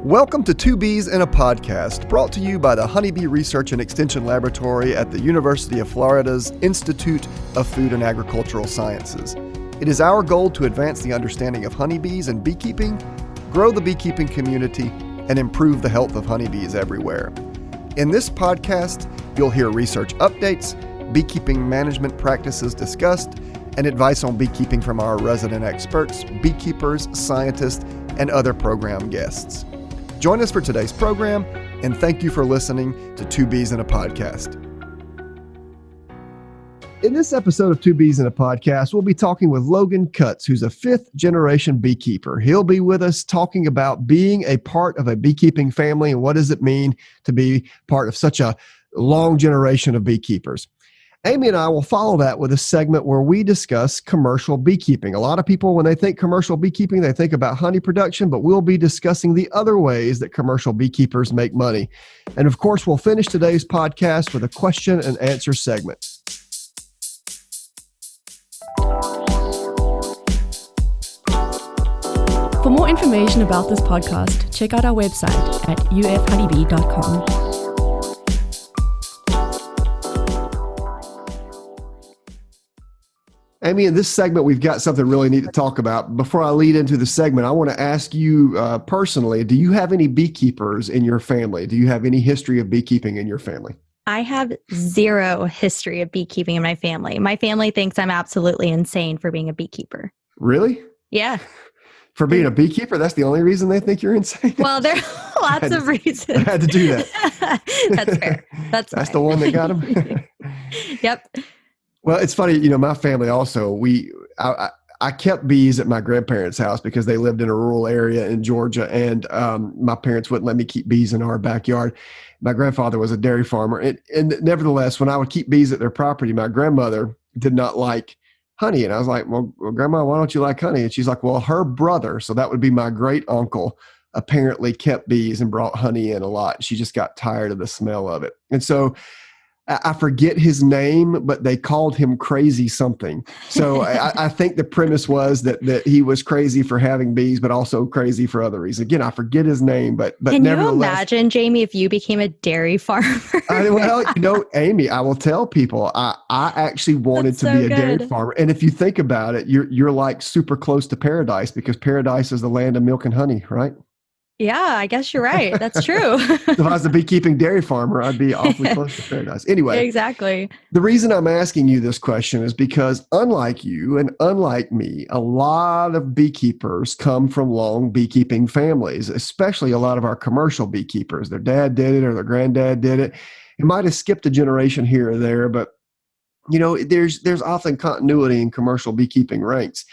Welcome to Two Bees in a Podcast, brought to you by the Honeybee Research and Extension Laboratory at the University of Florida's Institute of Food and Agricultural Sciences. It is our goal to advance the understanding of honeybees and beekeeping, grow the beekeeping community, and improve the health of honeybees everywhere. In this podcast, you'll hear research updates, beekeeping management practices discussed, and advice on beekeeping from our resident experts, beekeepers, scientists, and other program guests. Join us for today's program, and thank you for listening to Two Bees in a Podcast. In this episode of Two Bees in a Podcast, we'll be talking with Logan Cutts, who's a fifth-generation beekeeper. He'll be with us talking about being a part of a beekeeping family and what does it mean to be part of such a long generation of beekeepers. Amy and I will follow that with a segment where we discuss commercial beekeeping. A lot of people, when they think commercial beekeeping, they think about honey production, but we'll be discussing the other ways that commercial beekeepers make money. And of course, we'll finish today's podcast with a question and answer segment. For more information about this podcast, check out our website at ufhoneybee.com. Amy, in this segment, we've got something really neat to talk about. Before I lead into the segment, I want to ask you personally, do you have any beekeepers in your family? Do you have any history of beekeeping in your family? I have zero history of beekeeping in my family. My family thinks I'm absolutely insane for being a beekeeper. Really? Yeah. For being a beekeeper? That's the only reason they think you're insane? Well, there are lots of reasons. I had to do that. That's fair. That's the one that got him? Yep. Well, it's funny, my family also, I kept bees at my grandparents' house because they lived in a rural area in Georgia, and my parents wouldn't let me keep bees in our backyard. My grandfather was a dairy farmer, and nevertheless, when I would keep bees at their property, my grandmother did not like honey. And I was like, well, Grandma, why don't you like honey? And she's like, well, her brother, so that would be my great uncle, apparently kept bees and brought honey in a lot. She just got tired of the smell of it. And so I forget his name, but they called him crazy something. So I think the premise was that he was crazy for having bees, but also crazy for other reasons. Again, I forget his name, but Can you imagine, Jamie, if you became a dairy farmer? Amy, I will tell people, I actually wanted to be a dairy farmer. And if you think about it, you're like super close to paradise, because paradise is the land of milk and honey, right? Yeah, I guess you're right. That's true. If I was a beekeeping dairy farmer, I'd be awfully close to paradise. Anyway, exactly. The reason I'm asking you this question is because, unlike you and unlike me, a lot of beekeepers come from long beekeeping families, especially a lot of our commercial beekeepers. Their dad did it or their granddad did it. It might have skipped a generation here or there, but there's often continuity in commercial beekeeping ranks.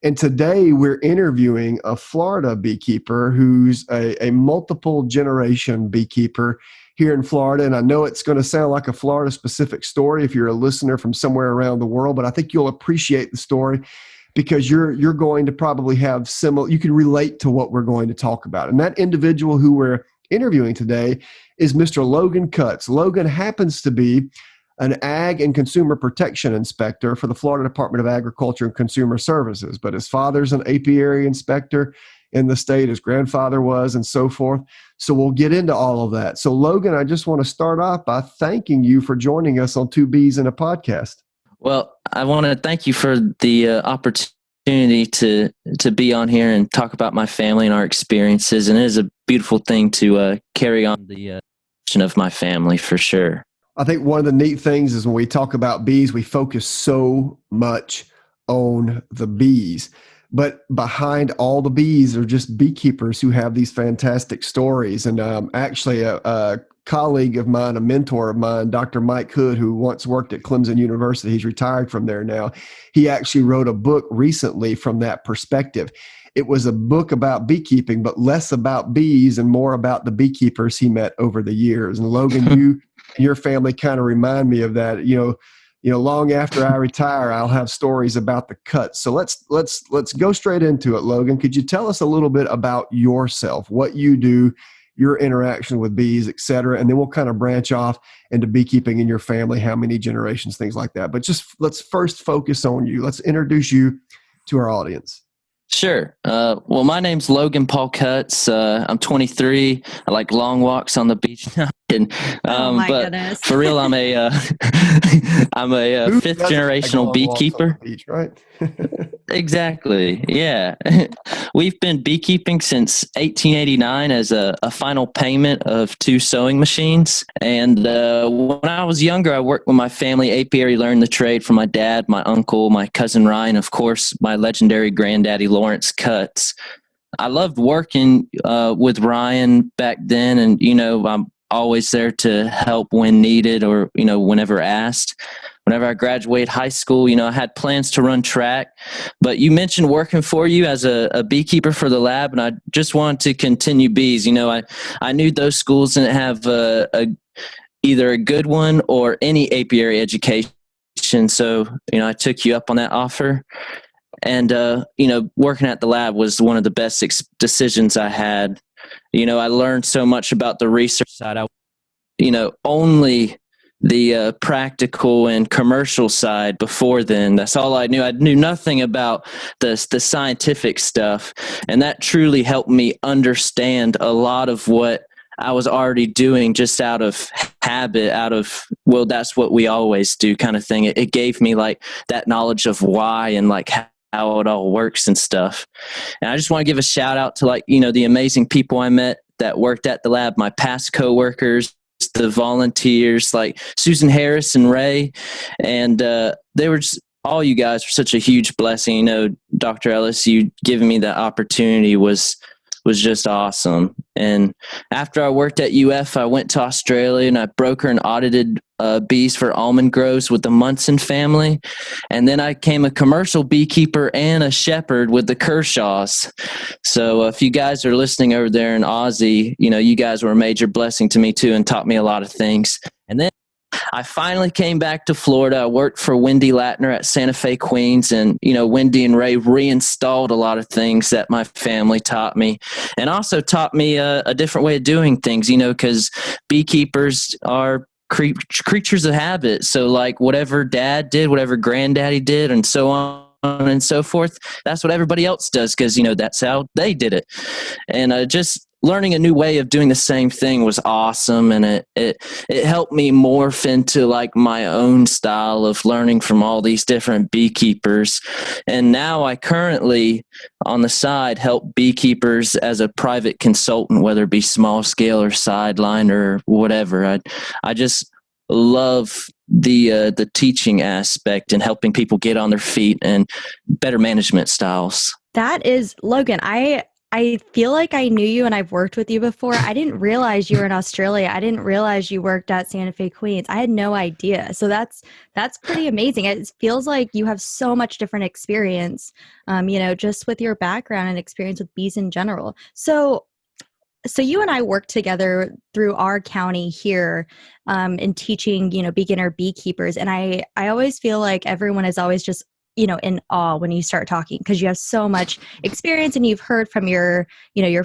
And today we're interviewing a Florida beekeeper who's a multiple generation beekeeper here in Florida. And I know it's going to sound like a Florida specific story if you're a listener from somewhere around the world, but I think you'll appreciate the story because you're going to probably have you can relate to what we're going to talk about. And that individual who we're interviewing today is Mr. Logan Cutts. Logan happens to be an ag and consumer protection inspector for the Florida Department of Agriculture and Consumer Services. But his father's an apiary inspector in the state, his grandfather was, and so forth. So we'll get into all of that. So Logan, I just want to start off by thanking you for joining us on Two Bees in a Podcast. Well, I want to thank you for the opportunity to be on here and talk about my family and our experiences. And it is a beautiful thing to carry on the mission of my family for sure. I think one of the neat things is when we talk about bees, we focus so much on the bees. But behind all the bees are just beekeepers who have these fantastic stories. And actually, a colleague of mine, a mentor of mine, Dr. Mike Hood, who once worked at Clemson University, he's retired from there now. He actually wrote a book recently from that perspective. It was a book about beekeeping, but less about bees and more about the beekeepers he met over the years. And Logan, your family kind of remind me of that. Long after I retire, I'll have stories about the Cutts. So let's go straight into it, Logan. Could you tell us a little bit about yourself, what you do, your interaction with bees, et cetera, and then we'll kind of branch off into beekeeping in your family, how many generations, things like that. But just let's first focus on you. Let's introduce you to our audience. Sure. Well, my name's Logan Cutts. I'm 23. I like long walks on the beach. And, Oh my but goodness. for real, I'm a I'm a Who fifth doesn't like generational long walks on the beekeeper. beach, right? Exactly. Yeah. We've been beekeeping since 1889 as a final payment of 2 sewing machines. And when I was younger, I worked with my family apiary, learned the trade from my dad, my uncle, my cousin Ryan, of course, my legendary granddaddy, Lawrence Cutts. I loved working with Ryan back then. And, I'm always there to help when needed or, whenever asked. Whenever I graduated high school, I had plans to run track, but you mentioned working for you as a beekeeper for the lab, and I just wanted to continue bees. I knew those schools didn't have either a good one or any apiary education. So, I took you up on that offer. And, working at the lab was one of the best decisions I had. I learned so much about the research side. Only the practical and commercial side before then. That's all I knew. I knew nothing about the scientific stuff. And that truly helped me understand a lot of what I was already doing just out of habit, well, that's what we always do kind of thing. It gave me like that knowledge of why and like how it all works and stuff. And I just want to give a shout out to the amazing people I met that worked at the lab, my past coworkers, the volunteers like Susan Harris and Ray. And they were just, all you guys were such a huge blessing. Dr. Ellis, you giving me that opportunity was just awesome. And after I worked at UF, I went to Australia and I brokered and audited bees for almond groves with the Munson family. And then I became a commercial beekeeper and a shepherd with the Kershaws. So if you guys are listening over there in Aussie, you guys were a major blessing to me too and taught me a lot of things. And then I finally came back to Florida. I worked for Wendy Latner at Santa Fe, Queens. And, Wendy and Ray reinstalled a lot of things that my family taught me and also taught me a different way of doing things, because beekeepers are creatures of habit. So like whatever dad did, whatever granddaddy did, and so on and so forth, that's what everybody else does because, that's how they did it. And just learning a new way of doing the same thing was awesome. And it helped me morph into like my own style of learning from all these different beekeepers. And now I currently on the side help beekeepers as a private consultant, whether it be small scale or sideline or whatever. I just love the teaching aspect and helping people get on their feet and better management styles. That is, Logan, I feel like I knew you and I've worked with you before. I didn't realize you were in Australia. I didn't realize you worked at Santa Fe, Queens. I had no idea. So that's pretty amazing. It feels like you have so much different experience, just with your background and experience with bees in general. So you and I work together through our county here in teaching, beginner beekeepers. And I always feel like everyone is always just in awe when you start talking because you have so much experience and you've heard from your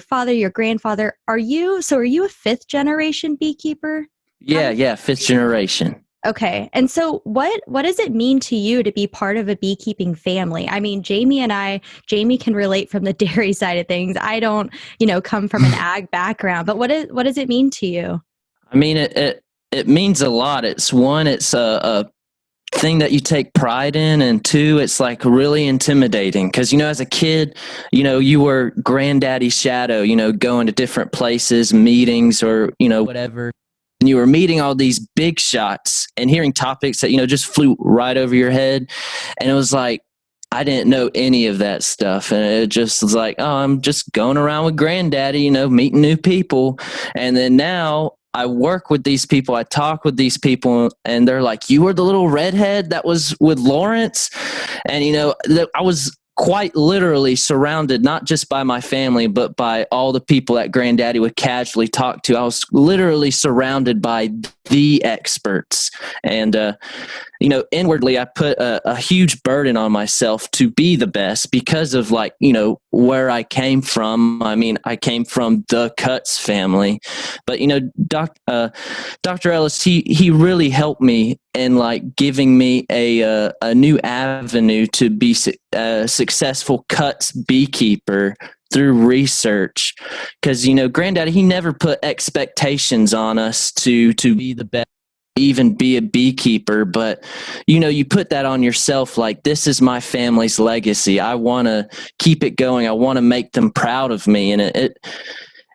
father, your grandfather. Are you a 5th generation beekeeper? Yeah. 5th generation. Okay. And so what does it mean to you to be part of a beekeeping family? I mean, Jamie can relate from the dairy side of things. I don't, come from an ag background, but what does it mean to you? I mean, it means a lot. It's a thing that you take pride in, and 2, it's like really intimidating because as a kid you were granddaddy's shadow, going to different places, meetings, or whatever, and you were meeting all these big shots and hearing topics that just flew right over your head, and it was like I didn't know any of that stuff, and it just was like, oh, I'm just going around with granddaddy, meeting new people. And then now I work with these people, I talk with these people, and they're like, you were the little redhead that was with Lawrence? And, I was quite literally surrounded, not just by my family, but by all the people that granddaddy would casually talk to. I was literally surrounded by the experts. And, inwardly, I put a huge burden on myself to be the best because of where I came from. I mean, I came from the Cutts family, but, Dr. Ellis, he really helped me in giving me a new avenue to be a successful Cutts beekeeper through research. Because, Granddaddy, he never put expectations on us to be the best, even be a beekeeper, but you put that on yourself, this is my family's legacy. I want to keep it going. I want to make them proud of me. And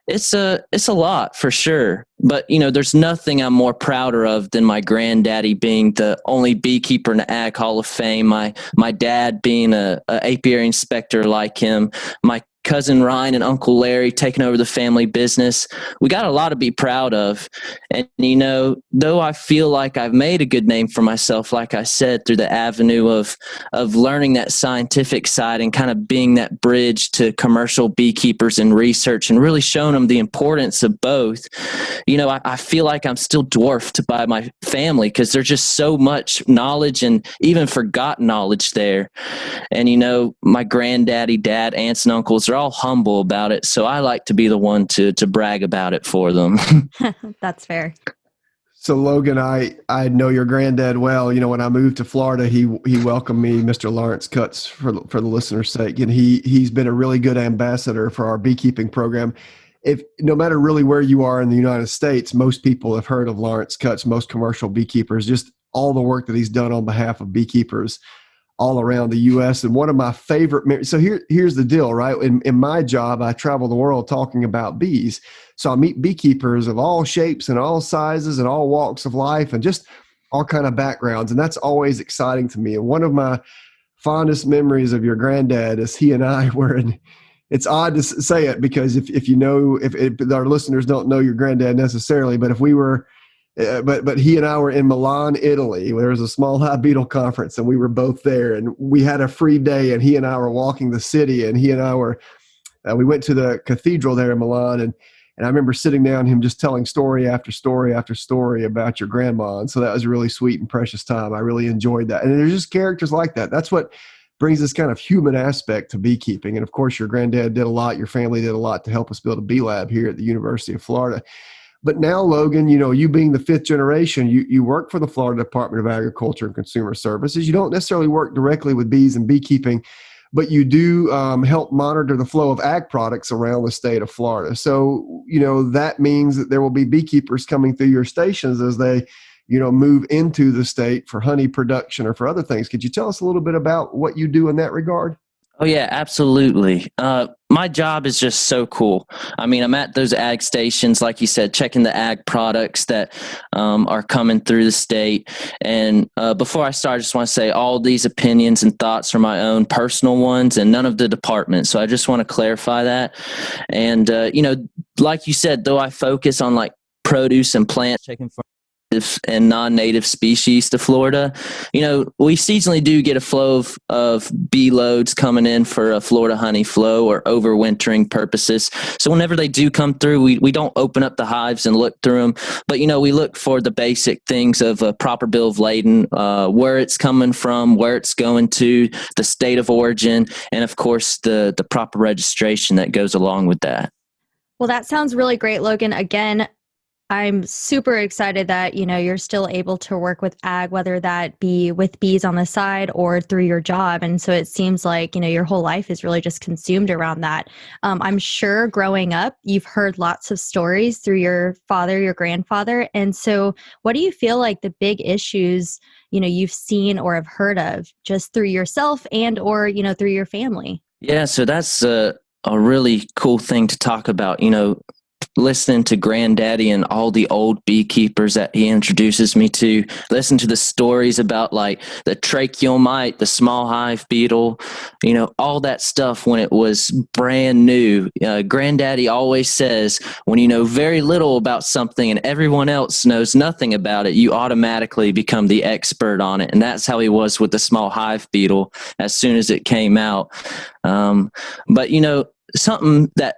it's a lot for sure, but there's nothing I'm more prouder of than my granddaddy being the only beekeeper in the Ag Hall of Fame, my dad being a apiary inspector like him, my cousin Ryan and Uncle Larry taking over the family business. We got a lot to be proud of. And, though I feel like I've made a good name for myself, like I said, through the avenue of learning that scientific side and kind of being that bridge to commercial beekeepers and research and really showing them the importance of both, I feel like I'm still dwarfed by my family because there's just so much knowledge and even forgotten knowledge there. And, my granddaddy, dad, aunts, and uncles are all humble about it. So I like to be the one to brag about it for them. That's fair. So Logan, I know your granddad well. When I moved to Florida, he welcomed me, Mr. Lawrence Cutts, for the listener's sake, and he's been a really good ambassador for our beekeeping program. If no matter really where you are in the United States, most people have heard of Lawrence Cutts, most commercial beekeepers, just all the work that he's done on behalf of beekeepers all around the U.S. And one of my favorite, so here's the deal, right? In my job, I travel the world talking about bees. So I meet beekeepers of all shapes and all sizes and all walks of life and just all kind of backgrounds. And that's always exciting to me. And one of my fondest memories of your granddad is he and I were in, it's odd to say it because if our listeners don't know your granddad necessarily, but if we were, but he and I were in Milan, Italy. There was a small hive beetle conference and we were both there and we had a free day and he and I were walking the city and he and I were, we went to the cathedral there in Milan and I remember sitting down, him just telling story after story after story about your grandma. And so that was a really sweet and precious time. I really enjoyed that. And there's just characters like that. That's what brings this kind of human aspect to beekeeping. And of course, your granddad did a lot. Your family did a lot to help us build a bee lab here at the University of Florida. But now, Logan, you being the fifth generation, you work for the Florida Department of Agriculture and Consumer Services. You don't necessarily work directly with bees and beekeeping, but you do help monitor the flow of ag products around the state of Florida. So, that means that there will be beekeepers coming through your stations as they, move into the state for honey production or for other things. Could you tell us a little bit about what you do in that regard? Oh, yeah, absolutely. My job is just so cool. I mean, I'm at those ag stations, like you said, checking the ag products that are coming through the state. And before I start, I just want to say all these opinions and thoughts are my own personal ones and none of the department. So I just want to clarify that. And, like you said, though I focus on produce and plants, checking for and non-native species to Florida, we seasonally do get a flow of bee loads coming in for a Florida honey flow or overwintering purposes. So whenever they do come through, we don't open up the hives and look through them, but we look for the basic things of a proper bill of lading, where it's coming from, where it's going to, the state of origin, and of course the proper registration that goes along with that. Well, that sounds really great, Logan. Again, I'm super excited that, you're still able to work with ag, whether that be with bees on the side or through your job. And so it seems like, your whole life is really just consumed around that. I'm sure growing up, you've heard lots of stories through your father, your grandfather. And so what do you feel like the big issues, you've seen or have heard of just through yourself and or, through your family? Yeah, so that's a really cool thing to talk about, listening to Granddaddy and all the old beekeepers that he introduces me to, listen to the stories about the tracheal mite, the small hive beetle, all that stuff when it was brand new. Granddaddy always says, when you know very little about something and everyone else knows nothing about it, you automatically become the expert on it. And that's how he was with the small hive beetle as soon as it came out. But something that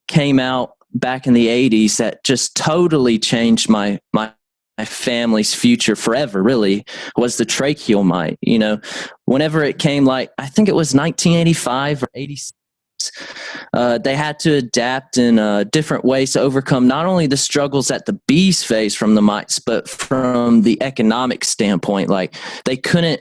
came out back in the 80s that just totally changed my my family's future forever, really, was the tracheal mite. You know, whenever it came, like, I think it was 1985 or 86, they had to adapt in different ways to overcome not only the struggles that the bees face from the mites, but from the economic standpoint. Like, they couldn't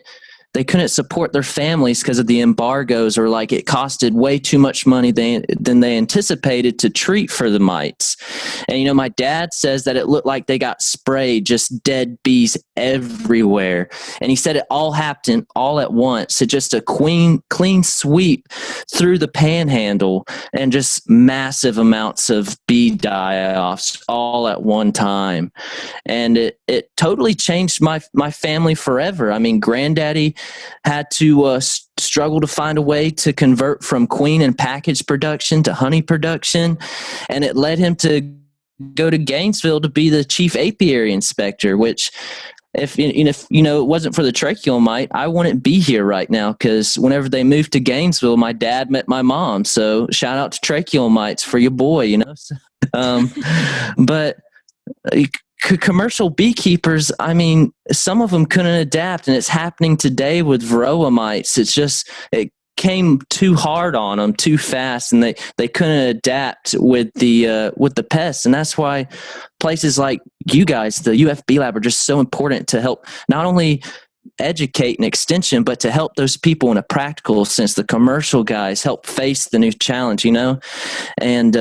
support their families because of the embargoes, or like it costed way too much money than they anticipated to treat for the mites. And, you know, my dad says that it looked like they got sprayed, just dead bees everywhere. And he said it all happened all at once. So just a clean sweep through the panhandle and just massive amounts of bee die-offs all at one time. And it totally changed my family forever. I mean, Granddaddy had to struggle to find a way to convert from queen and package production to honey production, and it led him to go to Gainesville to be the chief apiary inspector, which, if it wasn't for the tracheal mite, I wouldn't be here right now, because whenever they moved to Gainesville, my dad met my mom. So shout out to tracheal mites for your boy, you know. But commercial beekeepers, I mean, some of them couldn't adapt, and it's happening today with varroa mites. It's just, it came too hard on them too fast, and they couldn't adapt with the pests. And that's why places like you guys, the UF Bee Lab, are just so important to help not only educate and extension, but to help those people in a practical sense. The commercial guys help face the new challenge, you know. And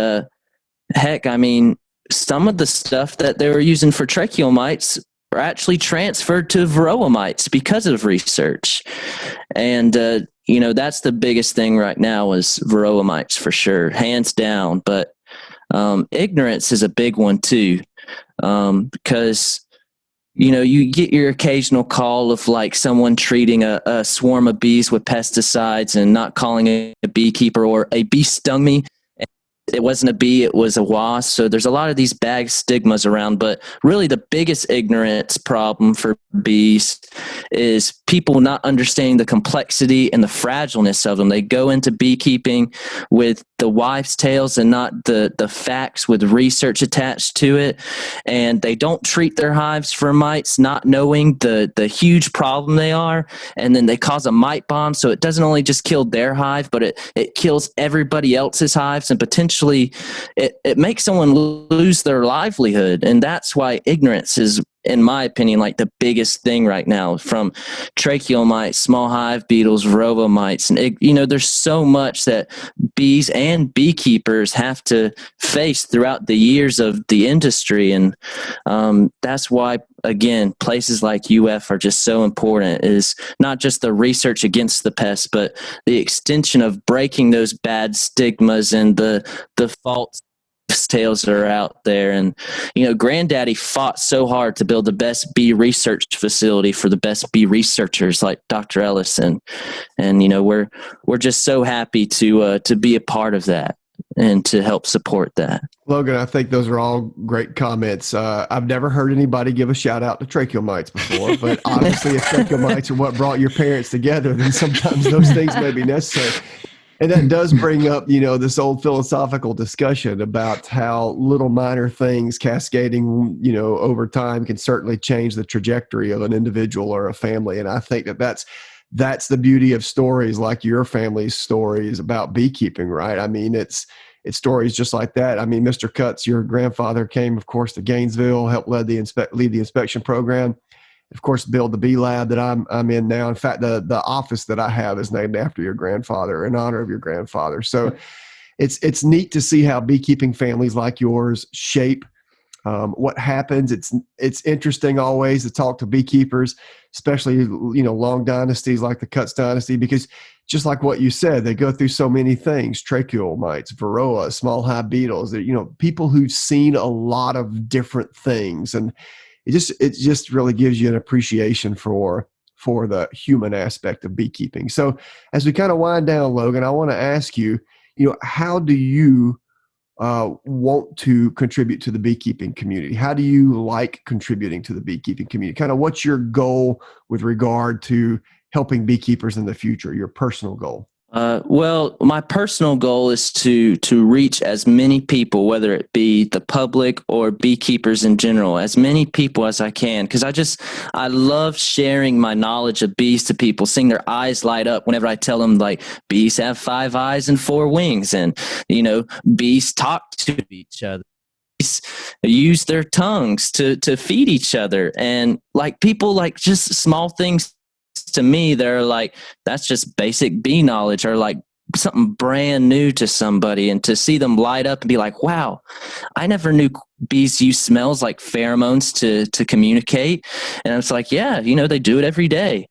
heck, I mean, some of the stuff that they were using for tracheal mites are actually transferred to varroa mites because of research. And, that's the biggest thing right now is varroa mites, for sure, hands down. But ignorance is a big one too, because, you get your occasional call of like someone treating a swarm of bees with pesticides and not calling it a beekeeper, or a bee stung me. It wasn't a bee, it was a wasp. So there's a lot of these bad stigmas around, but really the biggest ignorance problem for bees is people not understanding the complexity and the fragileness of them. They go into beekeeping with the wives' tales and not the facts with research attached to it. And they don't treat their hives for mites, not knowing the huge problem they are. And then they cause a mite bomb. So it doesn't only just kill their hive, but it kills everybody else's hives, and potentially it makes someone lose their livelihood. And that's why ignorance is, in my opinion, like the biggest thing right now, from tracheal mites, small hive beetles, varroa mites. And, there's so much that bees and beekeepers have to face throughout the years of the industry. And that's why, again, places like UF are just so important, is not just the research against the pests, but the extension of breaking those bad stigmas and the false tales that are out there. And Granddaddy fought so hard to build the best bee research facility for the best bee researchers like Dr. Ellis, and we're just so happy to be a part of that and to help support that. Logan, I think those are all great comments. I've never heard anybody give a shout out to tracheal mites before, but obviously if tracheal mites are what brought your parents together, then sometimes those things may be necessary. And that does bring up, this old philosophical discussion about how little minor things cascading, over time can certainly change the trajectory of an individual or a family. And I think that's the beauty of stories like your family's stories about beekeeping, right? I mean, it's stories just like that. I mean, Mr. Cutts, your grandfather came, of course, to Gainesville, helped lead the inspection program. Of course, build the bee lab that I'm in now. In fact, the office that I have is named after your grandfather, in honor of your grandfather. So it's neat to see how beekeeping families like yours shape what happens. It's interesting always to talk to beekeepers, especially long dynasties like the Cutts dynasty, because just like what you said, they go through so many things: tracheal mites, varroa, small hive beetles. People who've seen a lot of different things, and it just really gives you an appreciation for the human aspect of beekeeping. So as we kind of wind down, Logan, I want to ask you, how do you want to contribute to the beekeeping community? How do you like contributing to the beekeeping community? Kind of what's your goal with regard to helping beekeepers in the future, your personal goal? Well, my personal goal is to reach as many people, whether it be the public or beekeepers in general, as many people as I can, because I love sharing my knowledge of bees to people, seeing their eyes light up whenever I tell them, like, bees have 5 eyes and 4 wings, and bees talk to each other, use their tongues to feed each other, and like people, like just small things to me, they're like, that's just basic bee knowledge, or like something brand new to somebody, and to see them light up and be like, wow, I never knew bees use smells like pheromones to communicate. And it's like, yeah, they do it every day.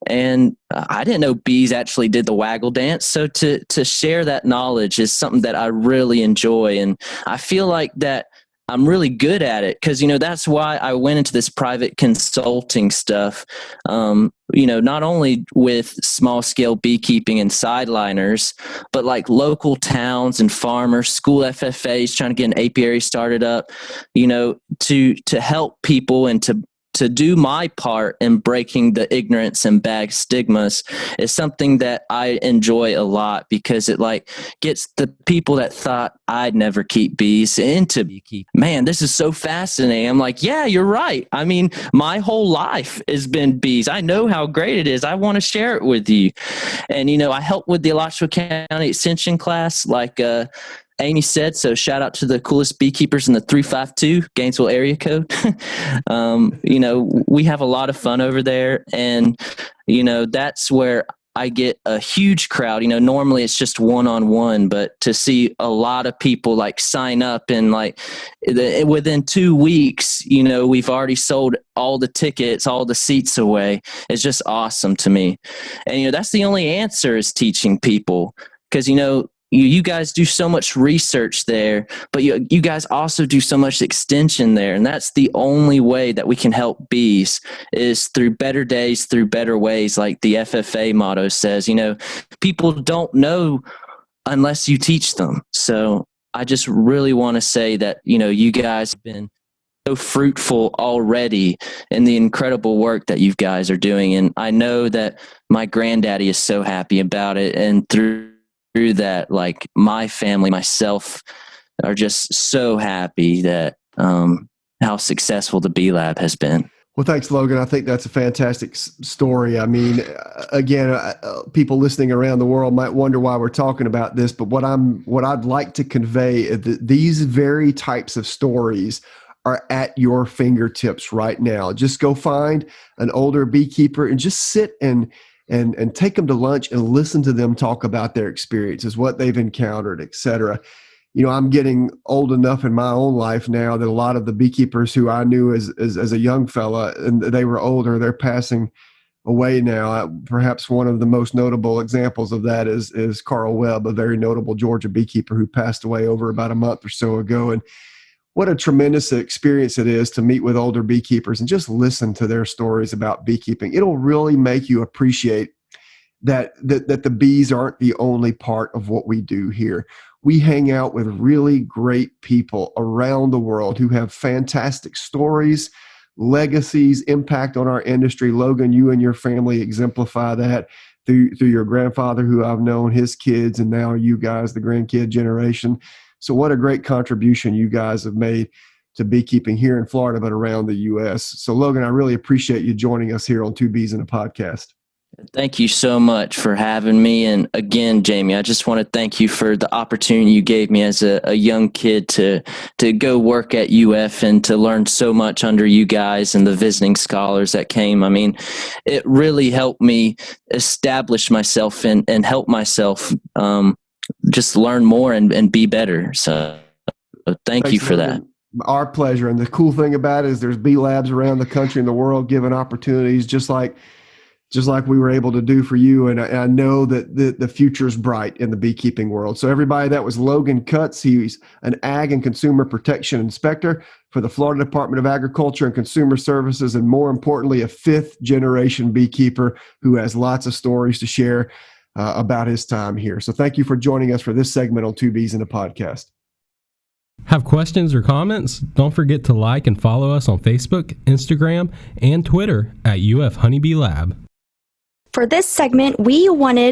And I didn't know bees actually did the waggle dance. So to share that knowledge is something that I really enjoy, and I feel like that I'm really good at it, because that's why I went into this private consulting stuff. Not only with small scale beekeeping and sideliners, but like local towns and farmers, school FFAs trying to get an apiary started up, to help people and to do my part in breaking the ignorance and bad stigmas is something that I enjoy a lot, because it like gets the people that thought I'd never keep bees into beekeeping. Man, this is so fascinating. I'm like, yeah, you're right. I mean, my whole life has been bees. I know how great it is. I want to share it with you. And, I help with the Alachua County Extension class, like, Amy said, so shout out to the coolest beekeepers in the 352 Gainesville area code. We have a lot of fun over there, and, that's where I get a huge crowd. Normally it's just one-on-one, but to see a lot of people like sign up, and like within 2 weeks, we've already sold all the tickets, all the seats away. It's just awesome to me. And, that's the only answer, is teaching people, because, you guys do so much research there, but you guys also do so much extension there. And that's the only way that we can help bees, is through better days, through better ways. Like the FFA motto says, people don't know unless you teach them. So I just really want to say that, you guys have been so fruitful already in the incredible work that you guys are doing. And I know that my granddaddy is so happy about it. And through that, like my family, myself, are just so happy that how successful the Bee Lab has been. Well, thanks, Logan. I think that's a fantastic story. I mean, again, people listening around the world might wonder why we're talking about this, but what I'd like to convey is that these very types of stories are at your fingertips right now. Just go find an older beekeeper and just sit and take them to lunch and listen to them talk about their experiences, what they've encountered, et cetera. I'm getting old enough in my own life now that a lot of the beekeepers who I knew as a young fella, and they were older, they're passing away now. Perhaps one of the most notable examples of that is Carl Webb, a very notable Georgia beekeeper who passed away over about a month or so ago. And what a tremendous experience it is to meet with older beekeepers and just listen to their stories about beekeeping. It'll really make you appreciate that the bees aren't the only part of what we do here. We hang out with really great people around the world who have fantastic stories, legacies, impact on our industry. Logan, you and your family exemplify that through your grandfather, who I've known, his kids, and now you guys, the grandkid generation. So what a great contribution you guys have made to beekeeping here in Florida, but around the U.S. So, Logan, I really appreciate you joining us here on Two Bees in a Podcast. Thank you so much for having me. And again, Jamie, I just want to thank you for the opportunity you gave me as a young kid to go work at UF and to learn so much under you guys and the visiting scholars that came. I mean, it really helped me establish myself and help myself just learn more and be better. So thanks you for that. Our pleasure. And the cool thing about it is there's bee labs around the country and the world giving opportunities just like we were able to do for you. And I know that the future is bright in the beekeeping world. So everybody, that was Logan Cutts. He's an Ag and Consumer Protection Inspector for the Florida Department of Agriculture and Consumer Services, and more importantly, a fifth-generation beekeeper who has lots of stories to share about his time here. So thank you for joining us for this segment on Two Bees in a Podcast. Have questions or comments? Don't forget to like and follow us on Facebook, Instagram, and Twitter at UF Honeybee Lab. for this segment,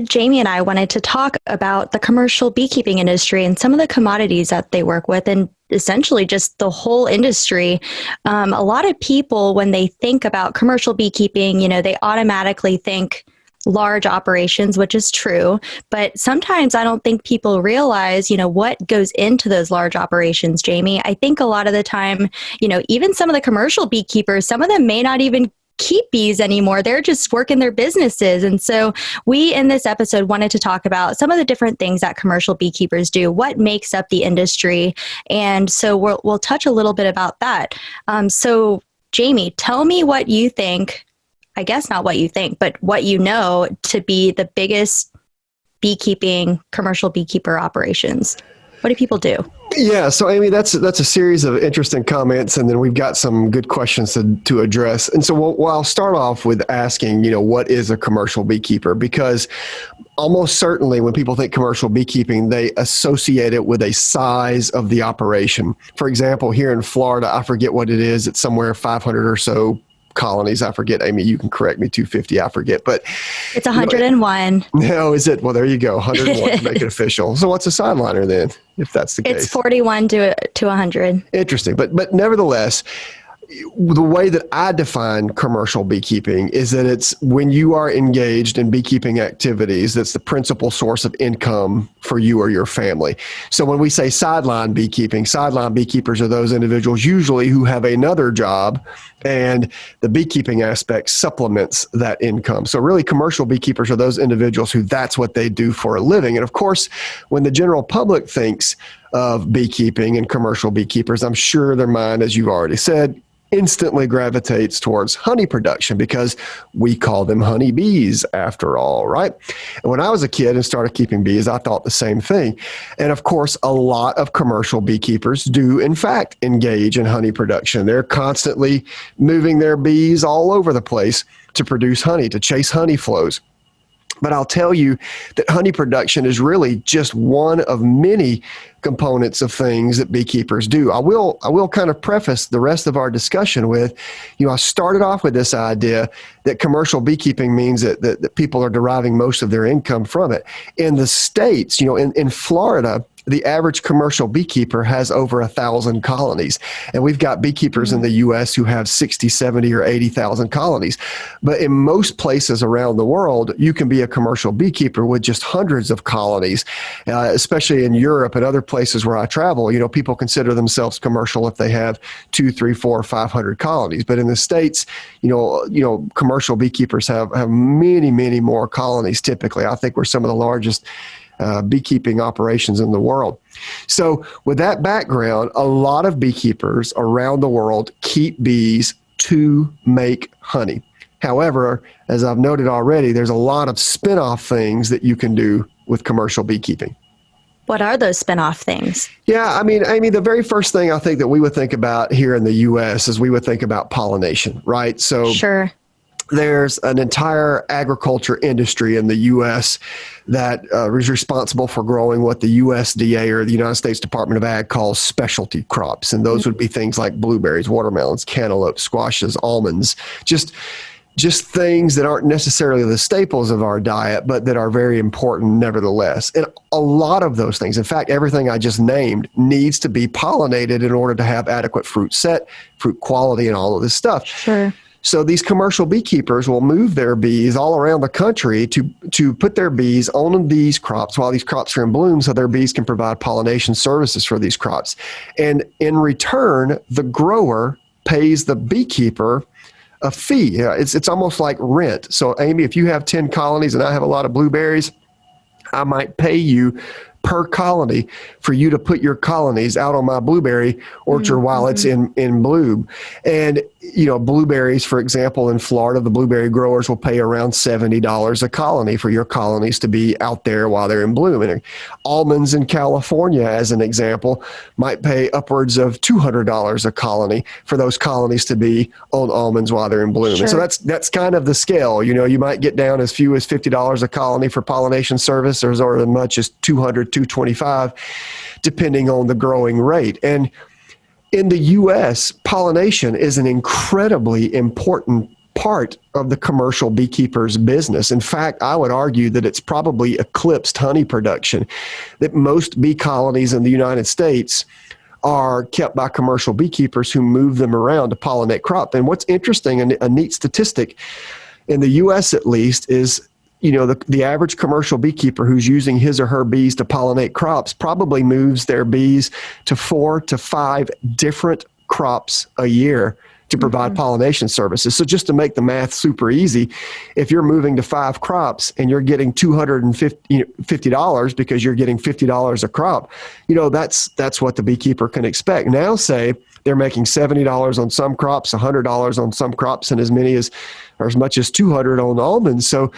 Jamie and I wanted to talk about the commercial beekeeping industry and some of the commodities that they work with, and essentially just the whole industry. A lot of people, when they think about commercial beekeeping, they automatically think large operations, which is true. But sometimes I don't think people realize, what goes into those large operations, Jamie. I think a lot of the time, even some of the commercial beekeepers, some of them may not even keep bees anymore. They're just working their businesses. And so we, in this episode, wanted to talk about some of the different things that commercial beekeepers do, what makes up the industry. And so we'll touch a little bit about that. So Jamie, tell me what you think, I guess not what you think, but what you know to be the biggest commercial beekeeper operations. What do people do? Yeah, so Amy, that's a series of interesting comments, and then we've got some good questions to address. And so I'll start off with asking, what is a commercial beekeeper? Because almost certainly when people think commercial beekeeping, they associate it with a size of the operation. For example, here in Florida, I forget what it is. It's somewhere 500 or so colonies. I forget, Amy, you can correct me, 250, I forget. But it's 101. No, is it? Well, there you go, 101 to make it official. So what's a sideliner then, if that's the case? It's 41 to 100. Interesting. But nevertheless, the way that I define commercial beekeeping is that it's when you are engaged in beekeeping activities, that's the principal source of income for you or your family. So when we say sideline beekeepers are those individuals usually who have another job, and the beekeeping aspect supplements that income. So really, commercial beekeepers are those individuals who that's what they do for a living. And of course, when the general public thinks of beekeeping and commercial beekeepers, I'm sure their mind, as you've already said, instantly gravitates towards honey production, because we call them honey bees after all, right? And when I was a kid and started keeping bees, I thought the same thing. And of course, a lot of commercial beekeepers do in fact engage in honey production. They're constantly moving their bees all over the place to produce honey, to chase honey flows. But I'll tell you that honey production is really just one of many components of things that beekeepers do. I will kind of preface the rest of our discussion with, I started off with this idea that commercial beekeeping means that people are deriving most of their income from it. In the States, in Florida, the average commercial beekeeper has over 1,000 colonies. And we've got beekeepers in the U.S. who have 60, 70, or 80,000 colonies. But in most places around the world, you can be a commercial beekeeper with just hundreds of colonies, especially in Europe and other places where I travel. People consider themselves commercial if they have 2, 3, 4, 500 colonies. But in the States, commercial beekeepers have many, many more colonies typically. I think we're some of the largest beekeeping operations in the world. So with that background, a lot of beekeepers around the world keep bees to make honey. However, as I've noted already, there's a lot of spin-off things that you can do with commercial beekeeping. What are those spin-off things? Yeah, I mean, Amy, the very first thing I think that we would think about here in the U.S. is we would think about pollination, right? So sure. There's an entire agriculture industry in the U.S. that is responsible for growing what the USDA, or the United States Department of Ag, calls specialty crops. And those would be things like blueberries, watermelons, cantaloupes, squashes, almonds, just things that aren't necessarily the staples of our diet, but that are very important nevertheless. And a lot of those things, in fact, everything I just named, needs to be pollinated in order to have adequate fruit set, fruit quality, and all of this stuff. Sure. So these commercial beekeepers will move their bees all around the country to put their bees on these crops while these crops are in bloom, so their bees can provide pollination services for these crops. And in return, the grower pays the beekeeper a fee. It's almost like rent. So Amy, if you have 10 colonies and I have a lot of blueberries, I might pay you per colony for you to put your colonies out on my blueberry orchard while it's in bloom. And, blueberries, for example, in Florida, the blueberry growers will pay around $70 a colony for your colonies to be out there while they're in bloom. And almonds in California, as an example, might pay upwards of $200 a colony for those colonies to be on almonds while they're in bloom. Sure. And so that's kind of the scale. You might get down as few as $50 a colony for pollination service, or as much as $200, $225, depending on the growing rate. And in the U.S., pollination is an incredibly important part of the commercial beekeeper's business. In fact, I would argue that it's probably eclipsed honey production, that most bee colonies in the United States are kept by commercial beekeepers who move them around to pollinate crop. And what's interesting, and a neat statistic, in the U.S. at least, is the average commercial beekeeper who's using his or her bees to pollinate crops probably moves their bees to 4 to 5 different crops a year to provide pollination services. So just to make the math super easy, if you're moving to 5 crops and you're getting $250 because you're getting $50 a crop, that's what the beekeeper can expect. Now say they're making $70 on some crops, $100 on some crops, and as much as $200 on almonds. So,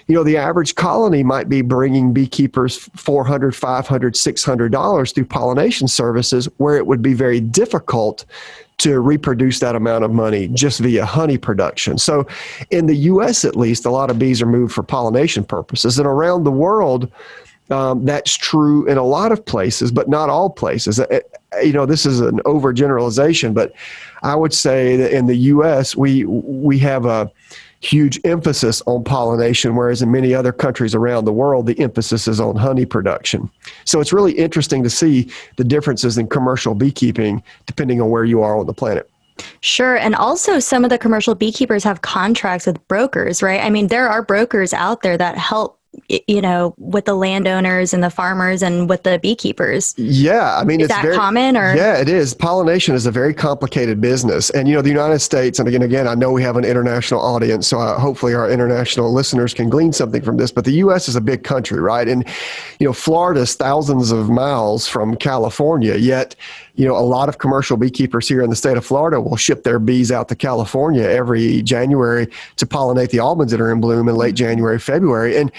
the average colony might be bringing beekeepers $400, $500, $600 through pollination services, where it would be very difficult to reproduce that amount of money just via honey production. So in the U.S. at least, a lot of bees are moved for pollination purposes. And around the world, that's true in a lot of places, but not all places. This is an overgeneralization, but I would say that in the U.S., we have a huge emphasis on pollination, whereas in many other countries around the world, the emphasis is on honey production. So it's really interesting to see the differences in commercial beekeeping depending on where you are on the planet. Sure. And also some of the commercial beekeepers have contracts with brokers, right? I mean, there are brokers out there that help with the landowners and the farmers and with the beekeepers. Yeah. I mean, is that very common? Or? Yeah, it is. Pollination is a very complicated business. And, the United States, and again, I know we have an international audience, so hopefully our international listeners can glean something from this, but the U.S. is a big country, right? And, Florida is thousands of miles from California, yet, a lot of commercial beekeepers here in the state of Florida will ship their bees out to California every January to pollinate the almonds that are in bloom in late January, February. And,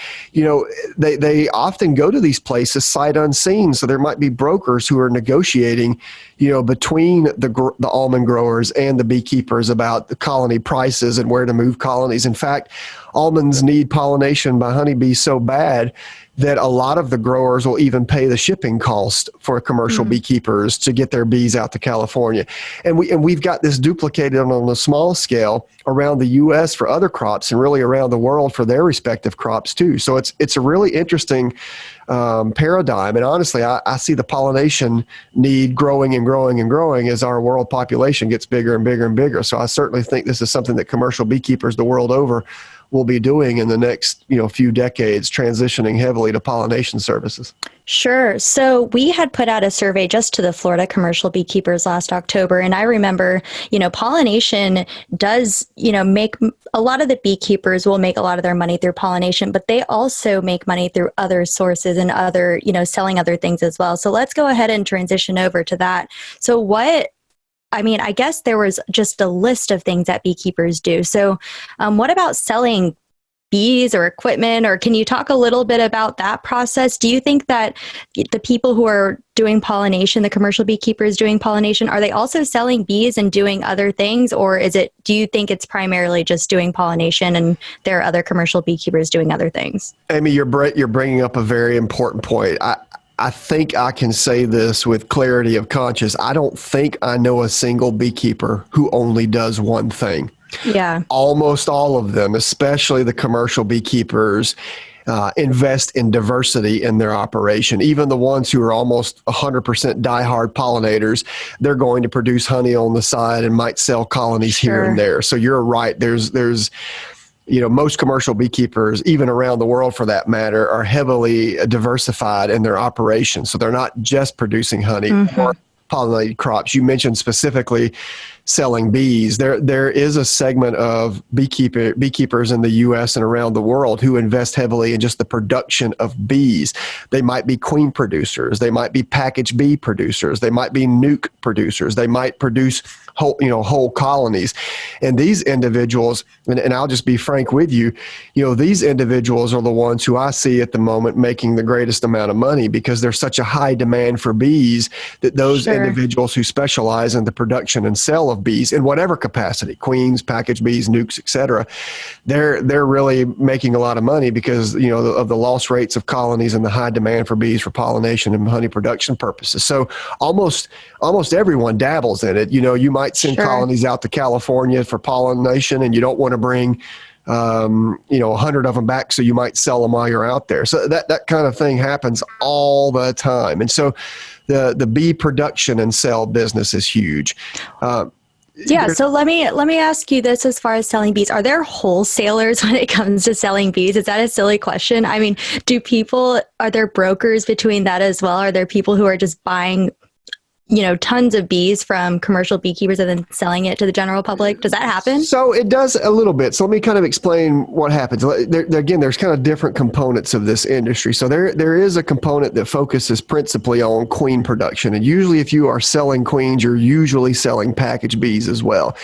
they often go to these places sight unseen. So there might be brokers who are negotiating, between the almond growers and the beekeepers about the colony prices and where to move colonies. In fact, almonds need pollination by honeybees so bad that a lot of the growers will even pay the shipping cost for commercial beekeepers to get their bees out to California. And we've got this duplicated on a small scale around the U.S. for other crops and really around the world for their respective crops too. So it's a really interesting paradigm. And honestly, I see the pollination need growing and growing and growing as our world population gets bigger and bigger and bigger. So I certainly think this is something that commercial beekeepers the world over will be doing in the next few decades, transitioning heavily to pollination services. Sure. So we had put out a survey just to the Florida commercial beekeepers last October. And I remember, pollination does, make a lot of the beekeepers will make a lot of their money through pollination, but they also make money through other sources and other, selling other things as well. So let's go ahead and transition over to that. So I guess there was just a list of things that beekeepers do. So what about selling bees or equipment, or can you talk a little bit about that process? Do you think that the people who are doing pollination, the commercial beekeepers doing pollination, are they also selling bees and doing other things? Or do you think it's primarily just doing pollination and there are other commercial beekeepers doing other things? Amy, you're bringing up a very important point. I think I can say this with clarity of conscience. I don't think I know a single beekeeper who only does one thing. Yeah. Almost all of them, especially the commercial beekeepers, invest in diversity in their operation. Even the ones who are almost 100% diehard pollinators, they're going to produce honey on the side and might sell colonies here and there. So you're right. There's most commercial beekeepers, even around the world for that matter, are heavily diversified in their operations. So they're not just producing honey or pollinated crops. You mentioned specifically selling bees. There is a segment of beekeepers in the U.S. and around the world who invest heavily in just the production of bees. They might be queen producers. They might be packaged bee producers. They might be nuke producers. They might produce whole colonies. And these individuals, and I'll just be frank with you, these individuals are the ones who I see at the moment making the greatest amount of money because there's such a high demand for bees that those individuals who specialize in the production and sale of bees in whatever capacity, queens, package bees, nukes, etc. They're really making a lot of money because, of the loss rates of colonies and the high demand for bees for pollination and honey production purposes. So almost everyone dabbles in it. You might send colonies out to California for pollination, and you don't want to bring 100 of them back, so you might sell them while you're out there. So that kind of thing happens all the time. And so the bee production and sale business is huge. So let me ask you this: as far as selling bees, are there wholesalers when it comes to selling bees? Is that a silly question? I mean, are there brokers between that as well? Are there people who are just buying tons of bees from commercial beekeepers and then selling it to the general public? Does that happen? So it does a little bit. So let me kind of explain what happens. Again, there's kind of different components of this industry. So there is a component that focuses principally on queen production. And usually if you are selling queens, you're usually selling package bees as well.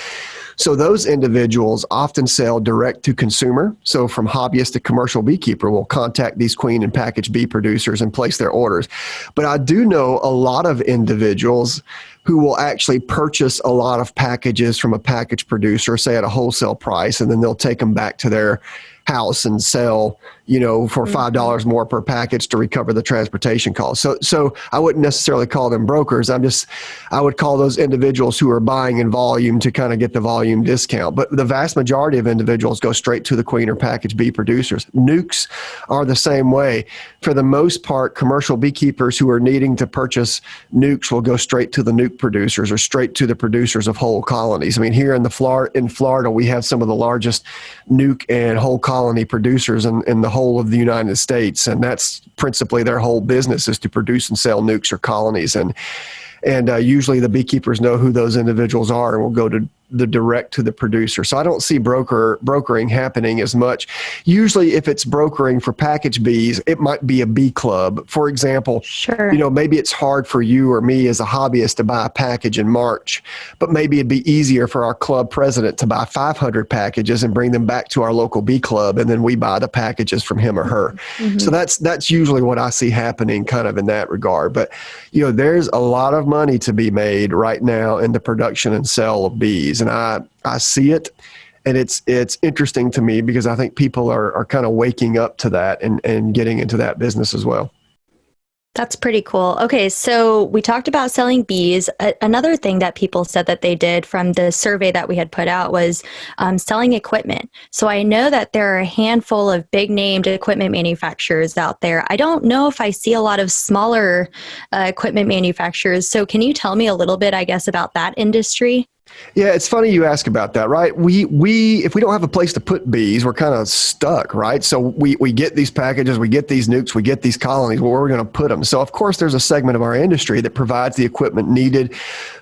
So those individuals often sell direct to consumer. So from hobbyist to commercial beekeeper will contact these queen and package bee producers and place their orders. But I do know a lot of individuals who will actually purchase a lot of packages from a package producer, say at a wholesale price, and then they'll take them back to their house and sell, for $5 more per package to recover the transportation costs. So I wouldn't necessarily call them brokers. I would call those individuals who are buying in volume to kind of get the volume discount. But the vast majority of individuals go straight to the queen or package bee producers. Nukes are the same way. For the most part, commercial beekeepers who are needing to purchase nukes will go straight to the nuke producers or straight to the producers of whole colonies. I mean, here in Florida, we have some of the largest nuke and whole colony producers in the whole of the United States, and that's principally their whole business is to produce and sell nukes or colonies. And usually the beekeepers know who those individuals are and will go to the direct to the producer. So I don't see brokering happening as much. Usually if it's brokering for package bees, it might be a bee club. For example, maybe it's hard for you or me as a hobbyist to buy a package in March, but maybe it'd be easier for our club president to buy 500 packages and bring them back to our local bee club, and then we buy the packages from him or her. Mm-hmm. So that's usually what I see happening kind of in that regard. But there's a lot of money to be made right now in the production and sale of bees. And I see it, and it's interesting to me because I think people are kind of waking up to that and getting into that business as well. That's pretty cool. Okay, so we talked about selling bees. Another thing that people said that they did from the survey that we had put out was selling equipment. So I know that there are a handful of big named equipment manufacturers out there. I don't know if I see a lot of smaller equipment manufacturers. So can you tell me a little bit, I guess, about that industry? Yeah, it's funny you ask about that, right? We if we don't have a place to put bees, we're kind of stuck, right? So we get these packages, we get these nukes, we get these colonies, where we're going to put them. So of course there's a segment of our industry that provides the equipment needed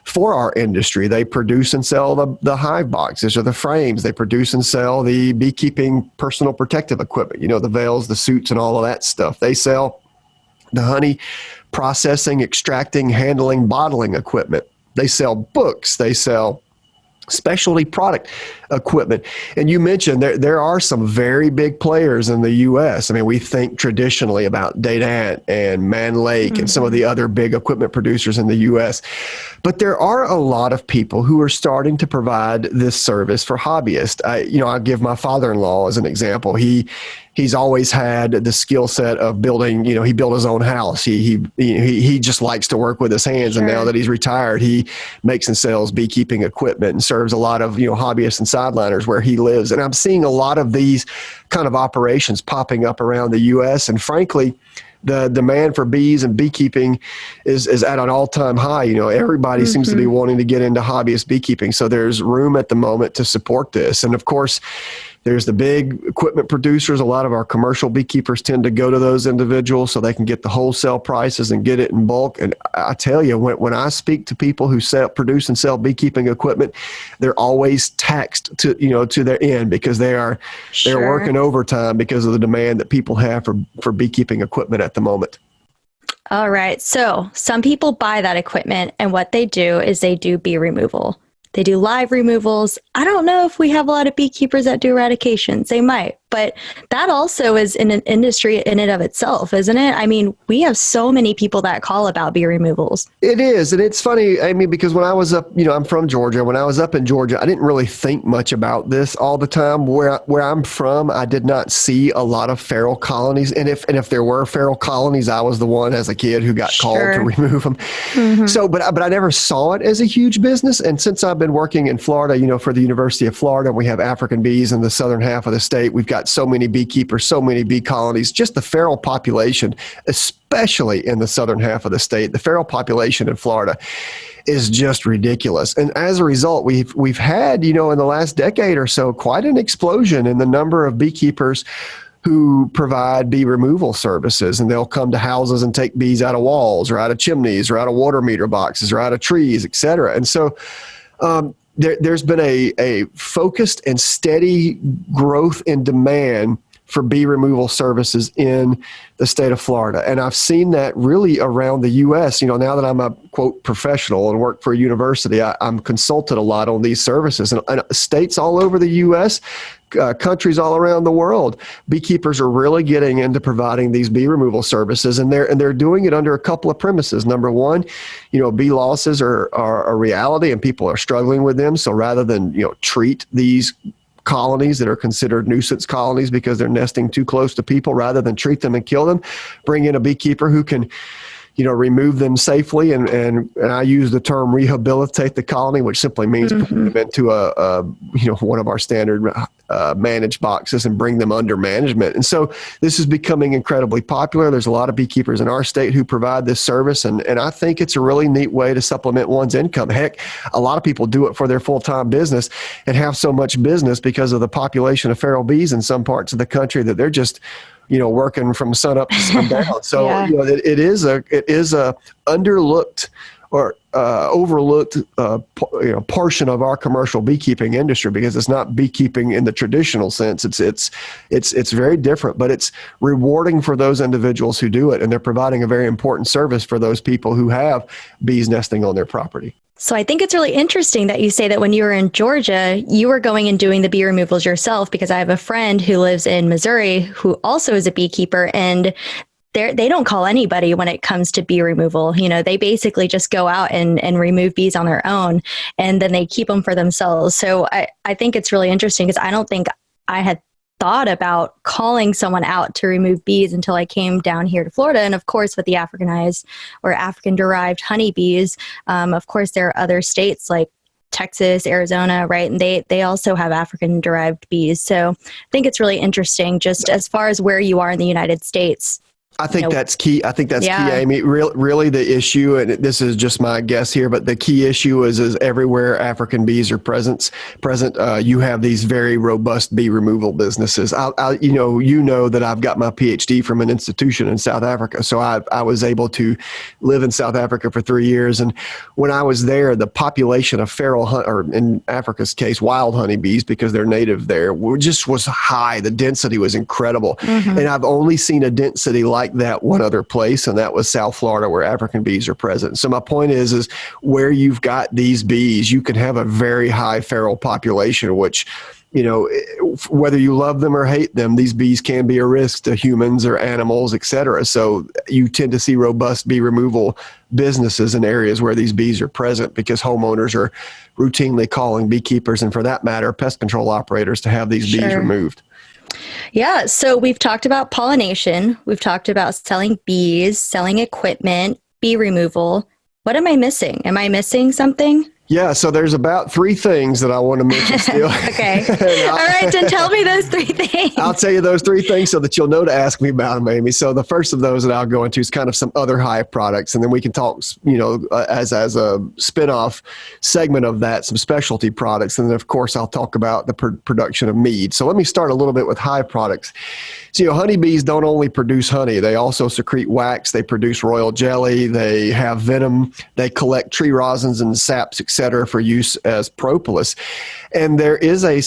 for our industry. They produce and sell the hive boxes or the frames. They produce and sell the beekeeping personal protective equipment, the veils, the suits, and all of that stuff. They sell the honey processing, extracting, handling, bottling equipment. They sell books. They sell specialty product equipment. And you mentioned there are some very big players in the U.S. I mean, we think traditionally about Dadant and Man Lake and some of the other big equipment producers in the U.S. But there are a lot of people who are starting to provide this service for hobbyists. I'll give my father-in-law as an example. He's always had the skill set of building, he built his own house. He just likes to work with his hands. Sure. And now that he's retired, he makes and sells beekeeping equipment and serves a lot of, hobbyists and sideliners where he lives. And I'm seeing a lot of these kind of operations popping up around the U.S. And frankly, the demand for bees and beekeeping is at an all-time high. Everybody seems to be wanting to get into hobbyist beekeeping. So there's room at the moment to support this. And of course, there's the big equipment producers. A lot of our commercial beekeepers tend to go to those individuals so they can get the wholesale prices and get it in bulk. And I tell you, when I speak to people who produce and sell beekeeping equipment, they're always taxed to their end because they're working overtime because of the demand that people have for beekeeping equipment at the moment. All right. So some people buy that equipment, and what they do is they do bee removal. They do live removals. I don't know if we have a lot of beekeepers that do eradications. They might, But that also is in an industry in and of itself, isn't it? I mean, we have so many people that call about bee removals. It is. And it's funny, Amy, because when I was up, I'm from Georgia. When I was up in Georgia, I didn't really think much about this all the time. Where I'm from, I did not see a lot of feral colonies. And if there were feral colonies, I was the one as a kid who got called to remove them. Mm-hmm. So, but I never saw it as a huge business. And since I've been working in Florida, for the University of Florida, we have African bees in the southern half of the state. We've got so many beekeepers, so many bee colonies, just the feral population, especially in the southern half of the state. The feral population in Florida is just ridiculous. And as a result, we've had, in the last decade or so, quite an explosion in the number of beekeepers who provide bee removal services, and they'll come to houses and take bees out of walls or out of chimneys or out of water meter boxes or out of trees, et cetera. And so there's been a focused and steady growth in demand for bee removal services in the state of Florida. And I've seen that really around the U.S. Now that I'm a, quote, professional and work for a university, I'm consulted a lot on these services. And states all over the U.S., countries all around the world, beekeepers are really getting into providing these bee removal services, and they're doing it under a couple of premises. Number one, bee losses are a reality, and people are struggling with them. So rather than treat these colonies that are considered nuisance colonies because they're nesting too close to people, rather than treat them and kill them, bring in a beekeeper who can remove them safely. And I use the term rehabilitate the colony, which simply means putting them into one of our standard managed boxes and bring them under management. And so this is becoming incredibly popular. There's a lot of beekeepers in our state who provide this service. And I think it's a really neat way to supplement one's income. Heck, a lot of people do it for their full-time business and have so much business because of the population of feral bees in some parts of the country that they're just working from sun up to sun down. So, it is a underlooked or overlooked portion of our commercial beekeeping industry, because it's not beekeeping in the traditional sense. It's very different, but it's rewarding for those individuals who do it, and they're providing a very important service for those people who have bees nesting on their property. So I think it's really interesting that you say that when you were in Georgia, you were going and doing the bee removals yourself, because I have a friend who lives in Missouri who also is a beekeeper, and they don't call anybody when it comes to bee removal. They basically just go out and remove bees on their own, and then they keep them for themselves. So I think it's really interesting, because I don't think I had thought about calling someone out to remove bees until I came down here to Florida. And of course, with the Africanized or African-derived honeybees, of course, there are other states like Texas, Arizona, right? And they also have African-derived bees. So I think it's really interesting, just as far as where you are in the United States. I think that's key. I think that's key, Amy. Really the issue, and this is just my guess here, but the key issue is everywhere African bees are present, you have these very robust bee removal businesses. You know that I've got my PhD from an institution in South Africa. So I was able to live in South Africa for 3 years. And when I was there, the population of feral, or in Africa's case, wild honeybees, because they're native there, just was high. The density was incredible. Mm-hmm. And I've only seen a density like that one other place, and that was South Florida, where African bees are present. So my point is where you've got these bees, you can have a very high feral population, which, whether you love them or hate them, these bees can be a risk to humans or animals, et cetera. So you tend to see robust bee removal businesses in areas where these bees are present, because homeowners are routinely calling beekeepers, and for that matter, pest control operators, to have these bees removed. Yeah. So we've talked about pollination. We've talked about selling bees, selling equipment, bee removal. What am I missing? Am I missing something? Yeah, so there's about 3 things that I want to mention still. Okay. All right, then tell me those 3 things. I'll tell you those 3 things so that you'll know to ask me about them, Amy. So the first of those that I'll go into is kind of some other hive products, and then we can talk, as a spin-off segment of that, some specialty products. And then, of course, I'll talk about the production of mead. So let me start a little bit with hive products. So, honeybees don't only produce honey, they also secrete wax, they produce royal jelly, they have venom, they collect tree rosins and saps, etc., for use as propolis. And there is a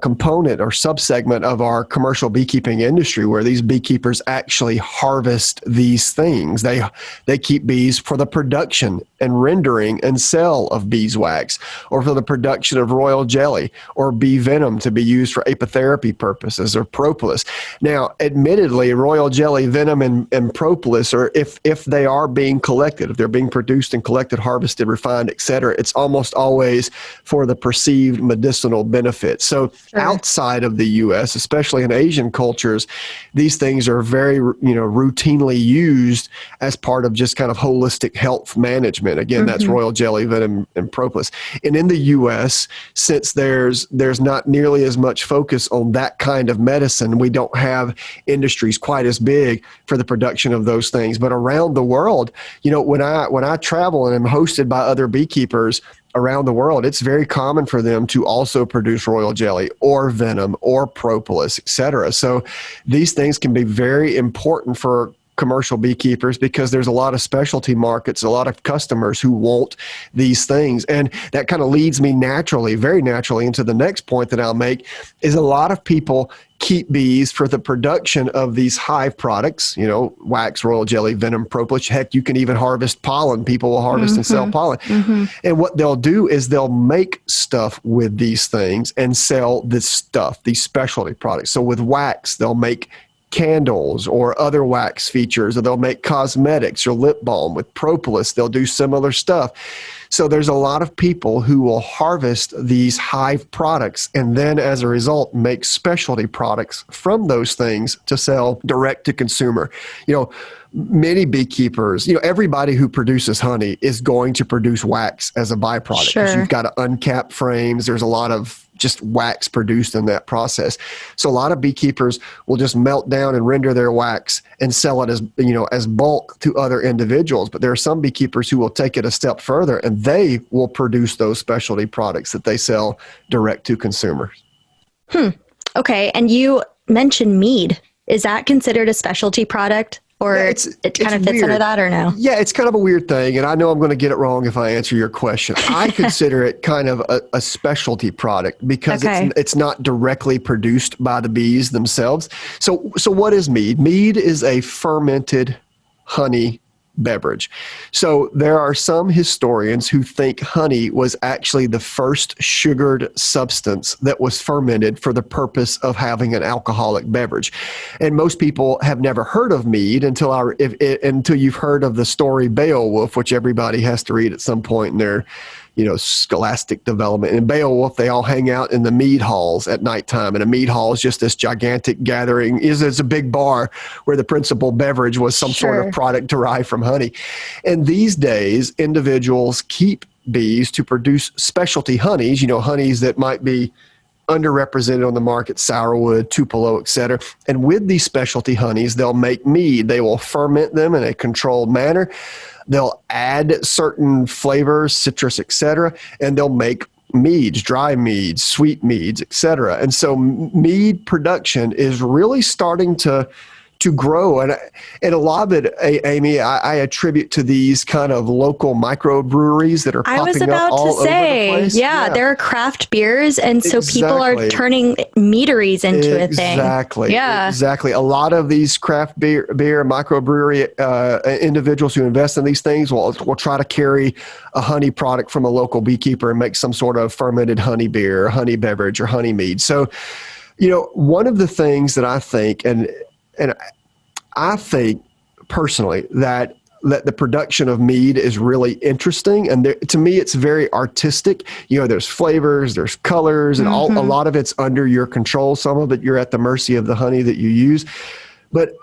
component or subsegment of our commercial beekeeping industry where these beekeepers actually harvest these things. They keep bees for the production and rendering and sell of beeswax, or for the production of royal jelly or bee venom to be used for apitherapy purposes, or propolis. Now, admittedly, royal jelly, venom, and propolis, or if they are being collected, if they're being produced and collected, harvested, refined, etc., it's almost always for the perceived medicinal benefit. So outside of the U.S., especially in Asian cultures, these things are very, routinely used as part of just kind of holistic health management. Again, that's royal jelly, venom, and propolis. And in the U.S., since there's not nearly as much focus on that kind of medicine, we don't have industries quite as big for the production of those things. But around the world, when I travel and am hosted by other beekeepers around the world, it's very common for them to also produce royal jelly or venom or propolis, etc. So these things can be very important for commercial beekeepers because there's a lot of specialty markets, a lot of customers who want these things. And that kind of leads me very naturally into the next point that I'll make is a lot of people keep bees for the production of these hive products, wax, royal jelly, venom, propolis. Heck, you can even harvest pollen. People will harvest and sell pollen. And what they'll do is they'll make stuff with these things and sell this stuff, these specialty products. So with wax, they'll make candles or other wax features, or they'll make cosmetics or lip balm. With propolis, they'll do similar stuff. So there's a lot of people who will harvest these hive products and then as a result make specialty products from those things to sell direct to consumer. Many beekeepers, everybody who produces honey is going to produce wax as a byproduct. Sure. You've got to uncap frames. There's a lot of just wax produced in that process. So a lot of beekeepers will just melt down and render their wax and sell it as bulk to other individuals. But there are some beekeepers who will take it a step further and they will produce those specialty products that they sell direct to consumers. Okay. And you mentioned mead. Is that considered a specialty product? Or it kind of fits weird. Under that, or no? Yeah, it's kind of a weird thing, and I know I'm going to get it wrong if I answer your question. I consider it kind of a specialty product because it's not directly produced by the bees themselves. So what is mead? Mead is a fermented honey beverage. So there are some historians who think honey was actually the first sugared substance that was fermented for the purpose of having an alcoholic beverage. And most people have never heard of mead until you've heard of the story Beowulf, which everybody has to read at some point in their scholastic development. In Beowulf, they all hang out in the mead halls at nighttime. And a mead hall is just this gigantic gathering. It's a big bar where the principal beverage was some sort of product derived from honey. And these days, individuals keep bees to produce specialty honeys, honeys that might be underrepresented on the market, sourwood, tupelo, etc. And with these specialty honeys, they'll make mead. They will ferment them in a controlled manner. They'll add certain flavors, citrus, etc., and they'll make meads, dry meads, sweet meads, etc. And so mead production is really starting to grow. And a lot of it, Amy, I attribute to these kind of local microbreweries that are popping up all over the place. Yeah, there are craft beers, and so people are turning meaderies into a thing. Exactly. A lot of these craft beer microbrewery individuals who invest in these things will try to carry a honey product from a local beekeeper and make some sort of fermented honey beer, or honey beverage, or honey mead. So, one of the things that I think, and I think personally that the production of mead is really interesting. And to me, it's very artistic. There's flavors, there's colors, and a lot of it's under your control. Some of it, you're at the mercy of the honey that you use. But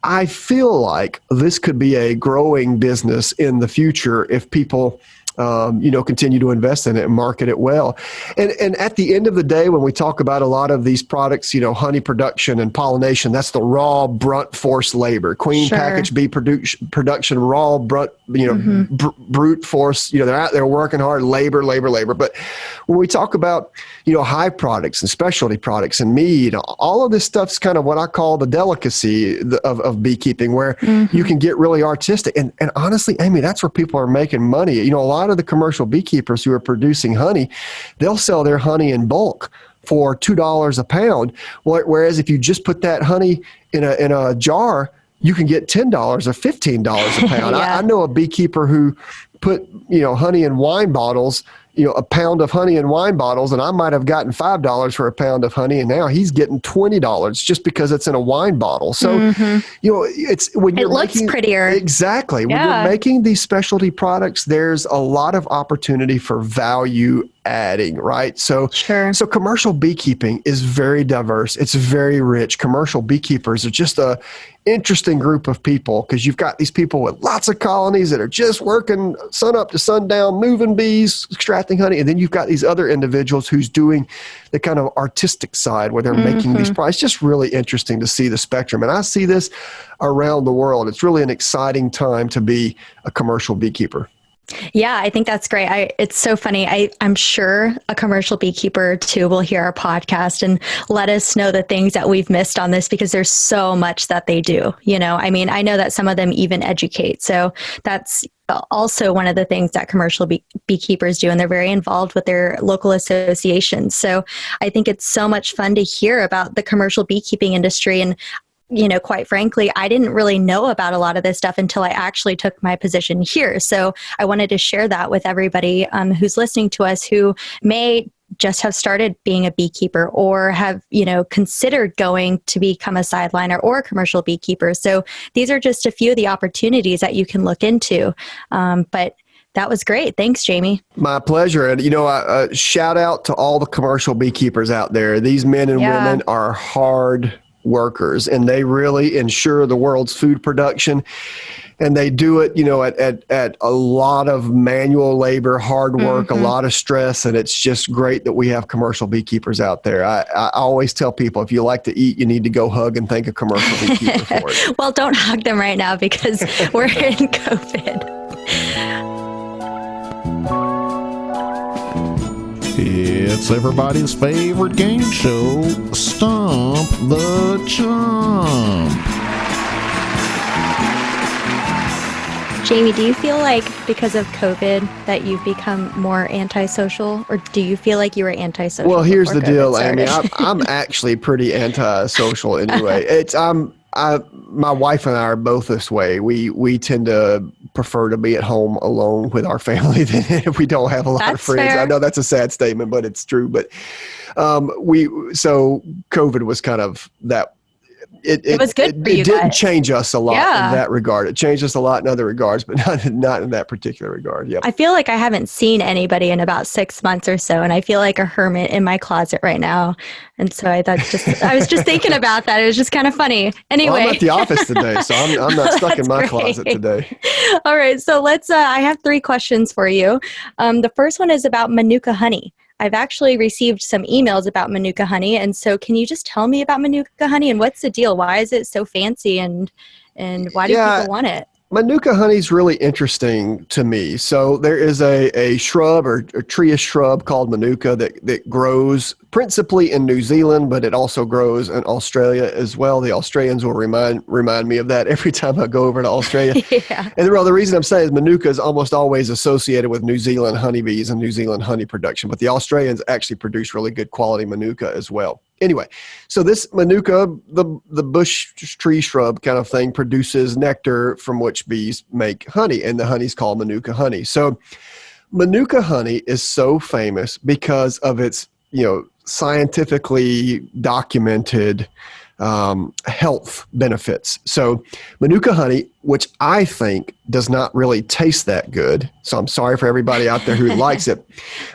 I feel like this could be a growing business in the future if people continue to invest in it and market it well. And at the end of the day, when we talk about a lot of these products, honey production and pollination, that's the raw brunt force labor. Queen package bee production, raw brunt, brute force, they're out there working hard, labor. But when we talk about, hive products and specialty products and mead, all of this stuff's kind of what I call the delicacy of beekeeping, where you can get really artistic. And honestly, Amy, that's where people are making money. A lot of the commercial beekeepers who are producing honey, they'll sell their honey in bulk for $2 a pound. Whereas if you just put that honey in a jar, you can get $10 or $15 a pound. I know a beekeeper who put, honey in wine bottles, a pound of honey in wine bottles, and I might have gotten $5 for a pound of honey, and now he's getting $20 just because it's in a wine bottle. So, it's when it looks prettier. Exactly. When you're making these specialty products, there's a lot of opportunity for value adding, right? So commercial beekeeping is very diverse. It's very rich. Commercial beekeepers are just a interesting group of people, because you've got these people with lots of colonies that are just working sun up to sundown, moving bees, extracting honey. And then you've got these other individuals who's doing the kind of artistic side where they're making these products. It's just really interesting to see the spectrum. And I see this around the world. It's really an exciting time to be a commercial beekeeper. Yeah, I think that's great. It's so funny. I'm sure a commercial beekeeper too will hear our podcast and let us know the things that we've missed on this, because there's so much that they do. I know that some of them even educate. So that's also one of the things that commercial beekeepers do, and they're very involved with their local associations. So I think it's so much fun to hear about the commercial beekeeping industry. And quite frankly, I didn't really know about a lot of this stuff until I actually took my position here. So I wanted to share that with everybody who's listening to us, who may just have started being a beekeeper or have, considered going to become a sideliner or a commercial beekeeper. So these are just a few of the opportunities that you can look into. But that was great. Thanks, Jamie. My pleasure. And, shout out to all the commercial beekeepers out there. These men and women are hard workers, and they really ensure the world's food production. And they do it, at a lot of manual labor, hard work, a lot of stress. And it's just great that we have commercial beekeepers out there. I always tell people, if you like to eat, you need to go hug and thank a commercial beekeeper for it. Well, don't hug them right now, because we're in COVID. It's everybody's favorite game show, Stump the Chump. Jamie, do you feel like because of COVID that you've become more antisocial, or do you feel like you were antisocial? Well, here's the deal, Amy. I'm actually pretty antisocial anyway. My wife and I are both this way. We tend to prefer to be at home alone with our family than if we don't have a lot of friends. Fair. I know that's a sad statement, but it's true. But so COVID was kind of that. It was good for you It didn't guys. change us a lot in that regard. It changed us a lot in other regards, but not in that particular regard. Yep. I feel like I haven't seen anybody in about 6 months or so, and I feel like a hermit in my closet right now. And so I was just thinking about that. It was just kind of funny. Anyway, well, I'm at the office today, so I'm not stuck in my closet today. All right, so let's. I have 3 questions for you. The first one is about Manuka honey. I've actually received some emails about Manuka honey, and so can you just tell me about Manuka honey and what's the deal? Why is it so fancy, and why do people want it? Manuka honey is really interesting to me. So there is a shrub or a tree shrub called Manuka that grows principally in New Zealand, but it also grows in Australia as well. The Australians will remind me of that every time I go over to Australia. Yeah. And the reason I'm saying is Manuka is almost always associated with New Zealand honeybees and New Zealand honey production, but the Australians actually produce really good quality Manuka as well. Anyway, so this Manuka, the bush tree shrub kind of thing, produces nectar from which bees make honey, and the honey's called Manuka honey. So Manuka honey is so famous because of its, scientifically documented health benefits. So Manuka honey, which I think does not really taste that good, so I'm sorry for everybody out there who likes it.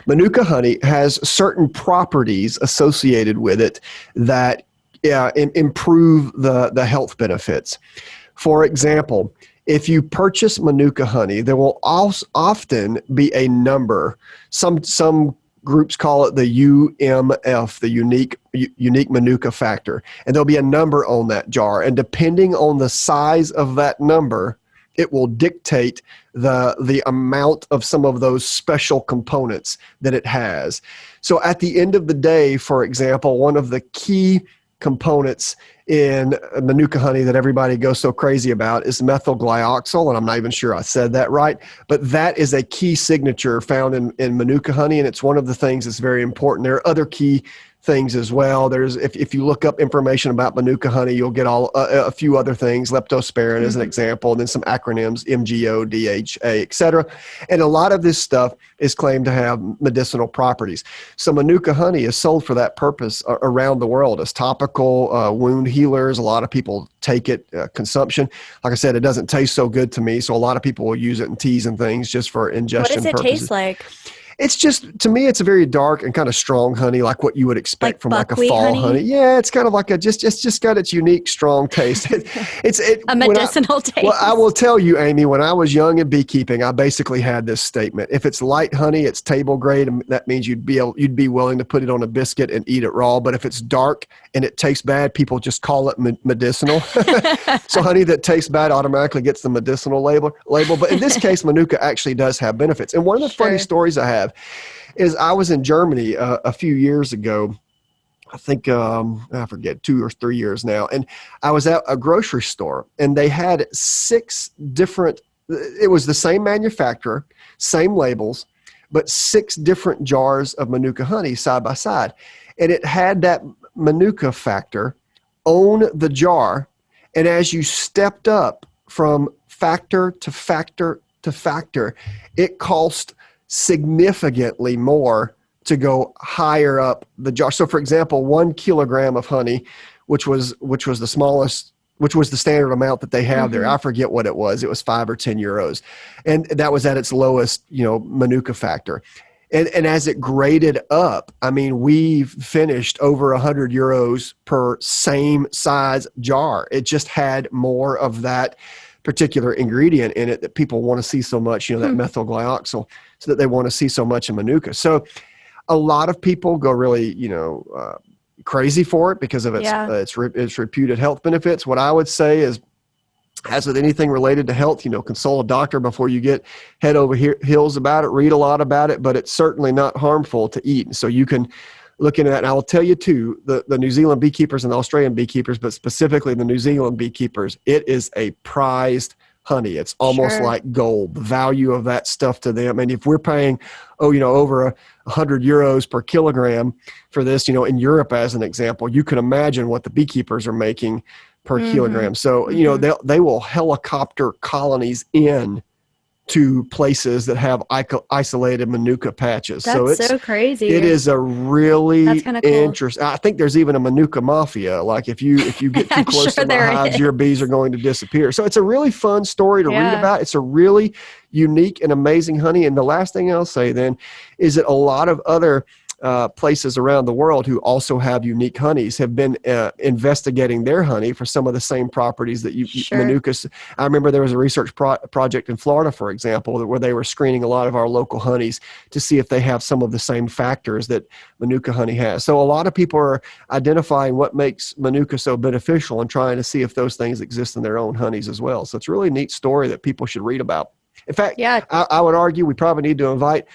Manuka honey has certain properties associated with it that improve the health benefits. For example, if you purchase Manuka honey, there will often be a number. Some groups call it the UMF, the unique Manuka factor, and there'll be a number on that jar. And depending on the size of that number, it will dictate the amount of some of those special components that it has. So at the end of the day, for example, one of the key components in Manuka honey that everybody goes so crazy about is methylglyoxal, and I'm not even sure I said that right, but that is a key signature found in Manuka honey, and it's one of the things that's very important. There are other key things as well. There's if you look up information about Manuka honey, you'll get a few other things, leptospirin as an example, and then some acronyms, MGO, DHA, etc. And a lot of this stuff is claimed to have medicinal properties. So Manuka honey is sold for that purpose around the world as topical wound healers. A lot of people take it consumption. Like I said, it doesn't taste so good to me, so a lot of people will use it in teas and things just for ingestion What does it purposes. taste like? It's just, to me, it's a very dark and kind of strong honey, like what you would expect Like from like a buckwheat fall honey? Yeah, it's kind of like it's just got its unique, strong taste. It's A medicinal taste. Well, I will tell you, Amy, when I was young in beekeeping, I basically had this statement: if it's light honey, it's table grade, and that means you'd be willing to put it on a biscuit and eat it raw. But if it's dark and it tastes bad, people just call it medicinal. So honey that tastes bad automatically gets the medicinal label. But in this case, Manuka actually does have benefits. And one of the funny stories I have is I was in Germany a few years ago. I think, I forget, 2 or 3 years now. And I was at a grocery store and they had 6 different, it was the same manufacturer, same labels, but 6 different jars of Manuka honey side by side. And it had that Manuka factor on the jar. And as you stepped up from factor to factor to factor, it cost significantly more to go higher up the jar. So for example, 1 kilogram of honey, which was the smallest, which was the standard amount that they have there. I forget what it was. It was 5 or 10 euros. And that was at its lowest, Manuka factor. And as it graded up, I mean, we finished over 100 euros per same size jar. It just had more of that particular ingredient in it that people want to see so much, that methyl glyoxyl, so that they want to see so much in Manuka. So a lot of people go really, crazy for it because of its reputed health benefits. What I would say is, as with anything related to health, consult a doctor before you get head over heels about it, read a lot about it, but it's certainly not harmful to eat. So you can look into that. And I will tell you too, the New Zealand beekeepers and the Australian beekeepers, but specifically the New Zealand beekeepers, it is a prized honey. It's almost like gold, the value of that stuff to them. And if we're paying, over 100 euros per kilogram for this, in Europe, as an example, you can imagine what the beekeepers are making per kilogram. So, they will helicopter colonies in to places that have isolated Manuka patches. That's so crazy. It is a really cool. interesting. I think there's even a Manuka mafia. Like if you get too close to the hives, your bees are going to disappear. So it's a really fun story to read about. It's a really unique and amazing honey. And the last thing I'll say then is that a lot of other places around the world who also have unique honeys have been investigating their honey for some of the same properties that Manuka. I remember there was a research project in Florida, for example, where they were screening a lot of our local honeys to see if they have some of the same factors that Manuka honey has. So a lot of people are identifying what makes Manuka so beneficial and trying to see if those things exist in their own honeys as well. So it's a really neat story that people should read about. In fact, I would argue we probably need to invite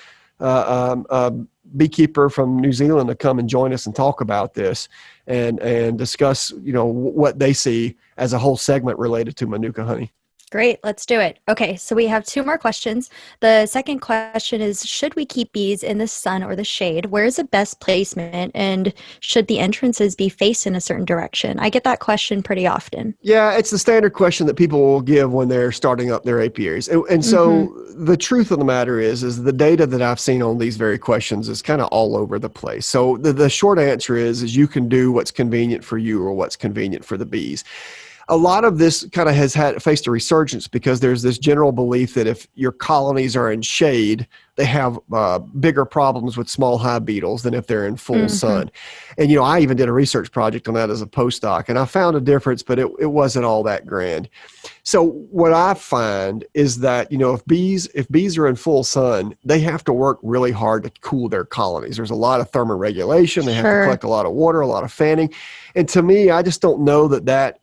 beekeeper from New Zealand to come and join us and talk about this and discuss, what they see as a whole segment related to Manuka honey. Great. Let's do it. Okay. So we have 2 more questions. The second question is, should we keep bees in the sun or the shade? Where is the best placement? And should the entrances be faced in a certain direction? I get that question pretty often. Yeah, it's the standard question that people will give when they're starting up their apiaries. And so the truth of the matter is the data that I've seen on these very questions is kind of all over the place. So the short answer is you can do what's convenient for you or what's convenient for the bees. A lot of this kind of has faced a resurgence because there's this general belief that if your colonies are in shade, they have bigger problems with small hive beetles than if they're in full sun. And, I even did a research project on that as a postdoc, and I found a difference, but it wasn't all that grand. So what I find is that, if bees are in full sun, they have to work really hard to cool their colonies. There's a lot of thermoregulation. They have to collect a lot of water, a lot of fanning. And to me, I just don't know that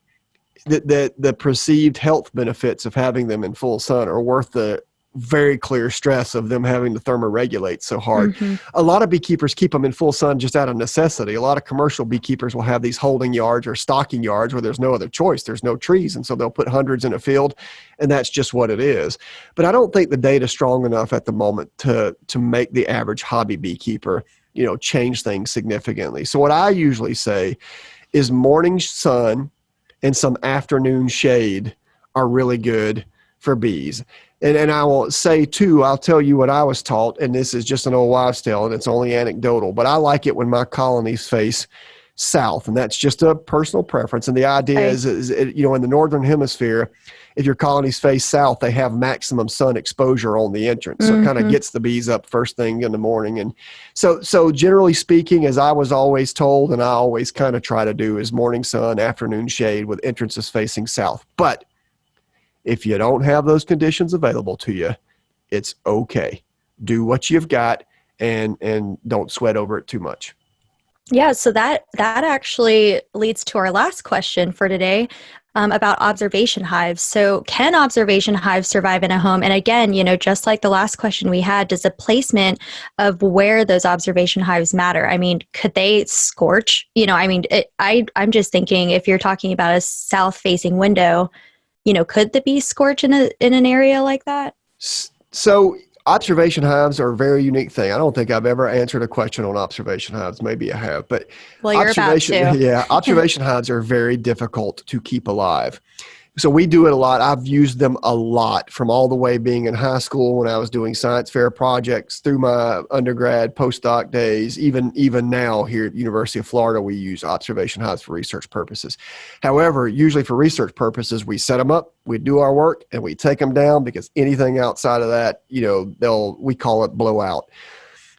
the perceived health benefits of having them in full sun are worth the very clear stress of them having to thermoregulate so hard. A lot of beekeepers keep them in full sun just out of necessity. A lot of commercial beekeepers will have these holding yards or stocking yards where there's no other choice. There's no trees. And so they'll put hundreds in a field, and that's just what it is. But I don't think the data is strong enough at the moment to make the average hobby beekeeper change things significantly. So what I usually say is morning sun and some afternoon shade are really good for bees. And I will say too, I'll tell you what I was taught, and this is just an old wives' tale, and it's only anecdotal, but I like it when my colonies face south, and that's just a personal preference. And the idea is in the northern hemisphere, if your colonies face south, they have maximum sun exposure on the entrance. So it kind of gets the bees up first thing in the morning. And so generally speaking, as I was always told, and I always kind of try to do, is morning sun, afternoon shade with entrances facing south. But if you don't have those conditions available to you, it's okay. Do what you've got and don't sweat over it too much. Yeah, so that actually leads to our last question for today about observation hives. So can observation hives survive in a home? And again, just like the last question we had, does the placement of where those observation hives matter? I mean, could they scorch? I'm just thinking if you're talking about a south-facing window, could the bees scorch in an area like that? So observation hives are a very unique thing. I don't think I've ever answered a question on observation hives. Maybe I have, but you're about to. Yeah, observation hives are very difficult to keep alive. So we do it a lot. I've used them a lot from all the way being in high school when I was doing science fair projects through my undergrad, postdoc days. Even now here at University of Florida, we use observation hives for research purposes. However, usually for research purposes, we set them up, we do our work, and we take them down because anything outside of that, we call it blowout.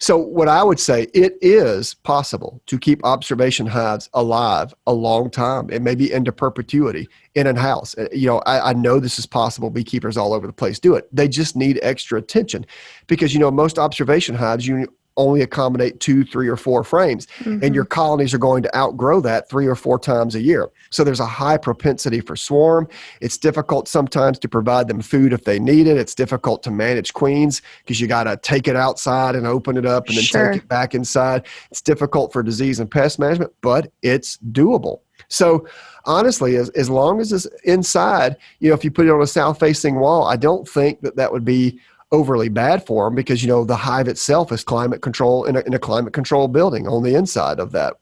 So what I would say, it is possible to keep observation hives alive a long time and maybe into perpetuity in a house. I know this is possible. Beekeepers all over the place do it. They just need extra attention because, most observation hives, you only accommodate 2, 3, or 4 frames, and your colonies are going to outgrow that 3 or 4 times a year. So there's a high propensity for swarm. It's difficult sometimes to provide them food if they need it. It's difficult to manage queens because you got to take it outside and open it up and then take it back inside. It's difficult for disease and pest management, but it's doable. So honestly, as long as it's inside, if you put it on a south-facing wall, I don't think that would be overly bad for them because, the hive itself is climate control in a climate control building on the inside of that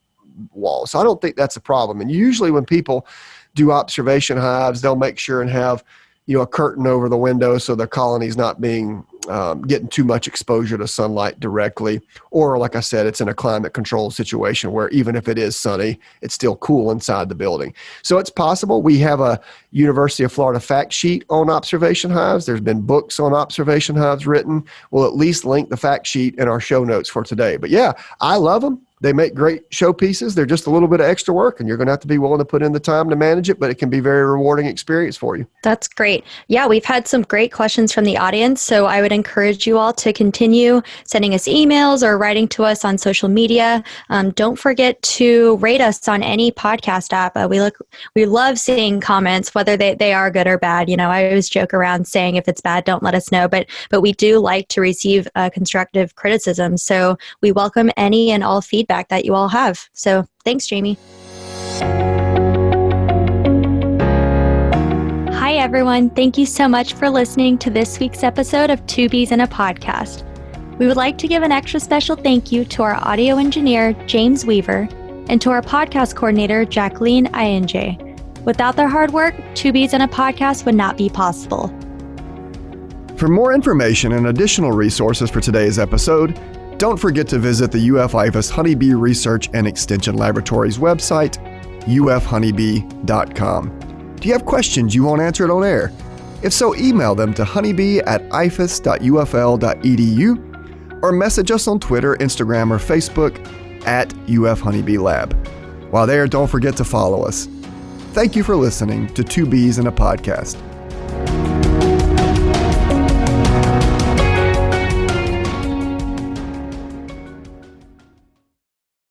wall. So I don't think that's a problem. And usually when people do observation hives, they'll make sure and have, a curtain over the window so the colony's not being getting too much exposure to sunlight directly. Or like I said, it's in a climate control situation where even if it is sunny, it's still cool inside the building. So it's possible. We have a University of Florida fact sheet on observation hives. There's been books on observation hives written. We'll at least link the fact sheet in our show notes for today. But yeah, I love them. They make great showpieces. They're just a little bit of extra work, and you're going to have to be willing to put in the time to manage it, but it can be a very rewarding experience for you. That's great. Yeah, we've had some great questions from the audience, so I would encourage you all to continue sending us emails or writing to us on social media. Don't forget to rate us on any podcast app. We love seeing comments, whether they are good or bad. I always joke around saying if it's bad, don't let us know, but we do like to receive constructive criticism, so we welcome any and all feedback that you all have. So thanks, Jamie. Hi, everyone. Thank you so much for listening to this week's episode of Two Bees in a Podcast. We would like to give an extra special thank you to our audio engineer, James Weaver, and to our podcast coordinator, Jacqueline INJ. Without their hard work, Two Bees in a Podcast would not be possible. For more information and additional resources for today's episode, don't forget to visit the UF-IFAS Honeybee Research and Extension Laboratory's website, ufhoneybee.com. Do you have questions you want answered on air? If so, email them to honeybee@ifas.ufl.edu or message us on Twitter, Instagram, or Facebook at UF Honeybee Lab. While there, don't forget to follow us. Thank you for listening to Two Bees in a Podcast.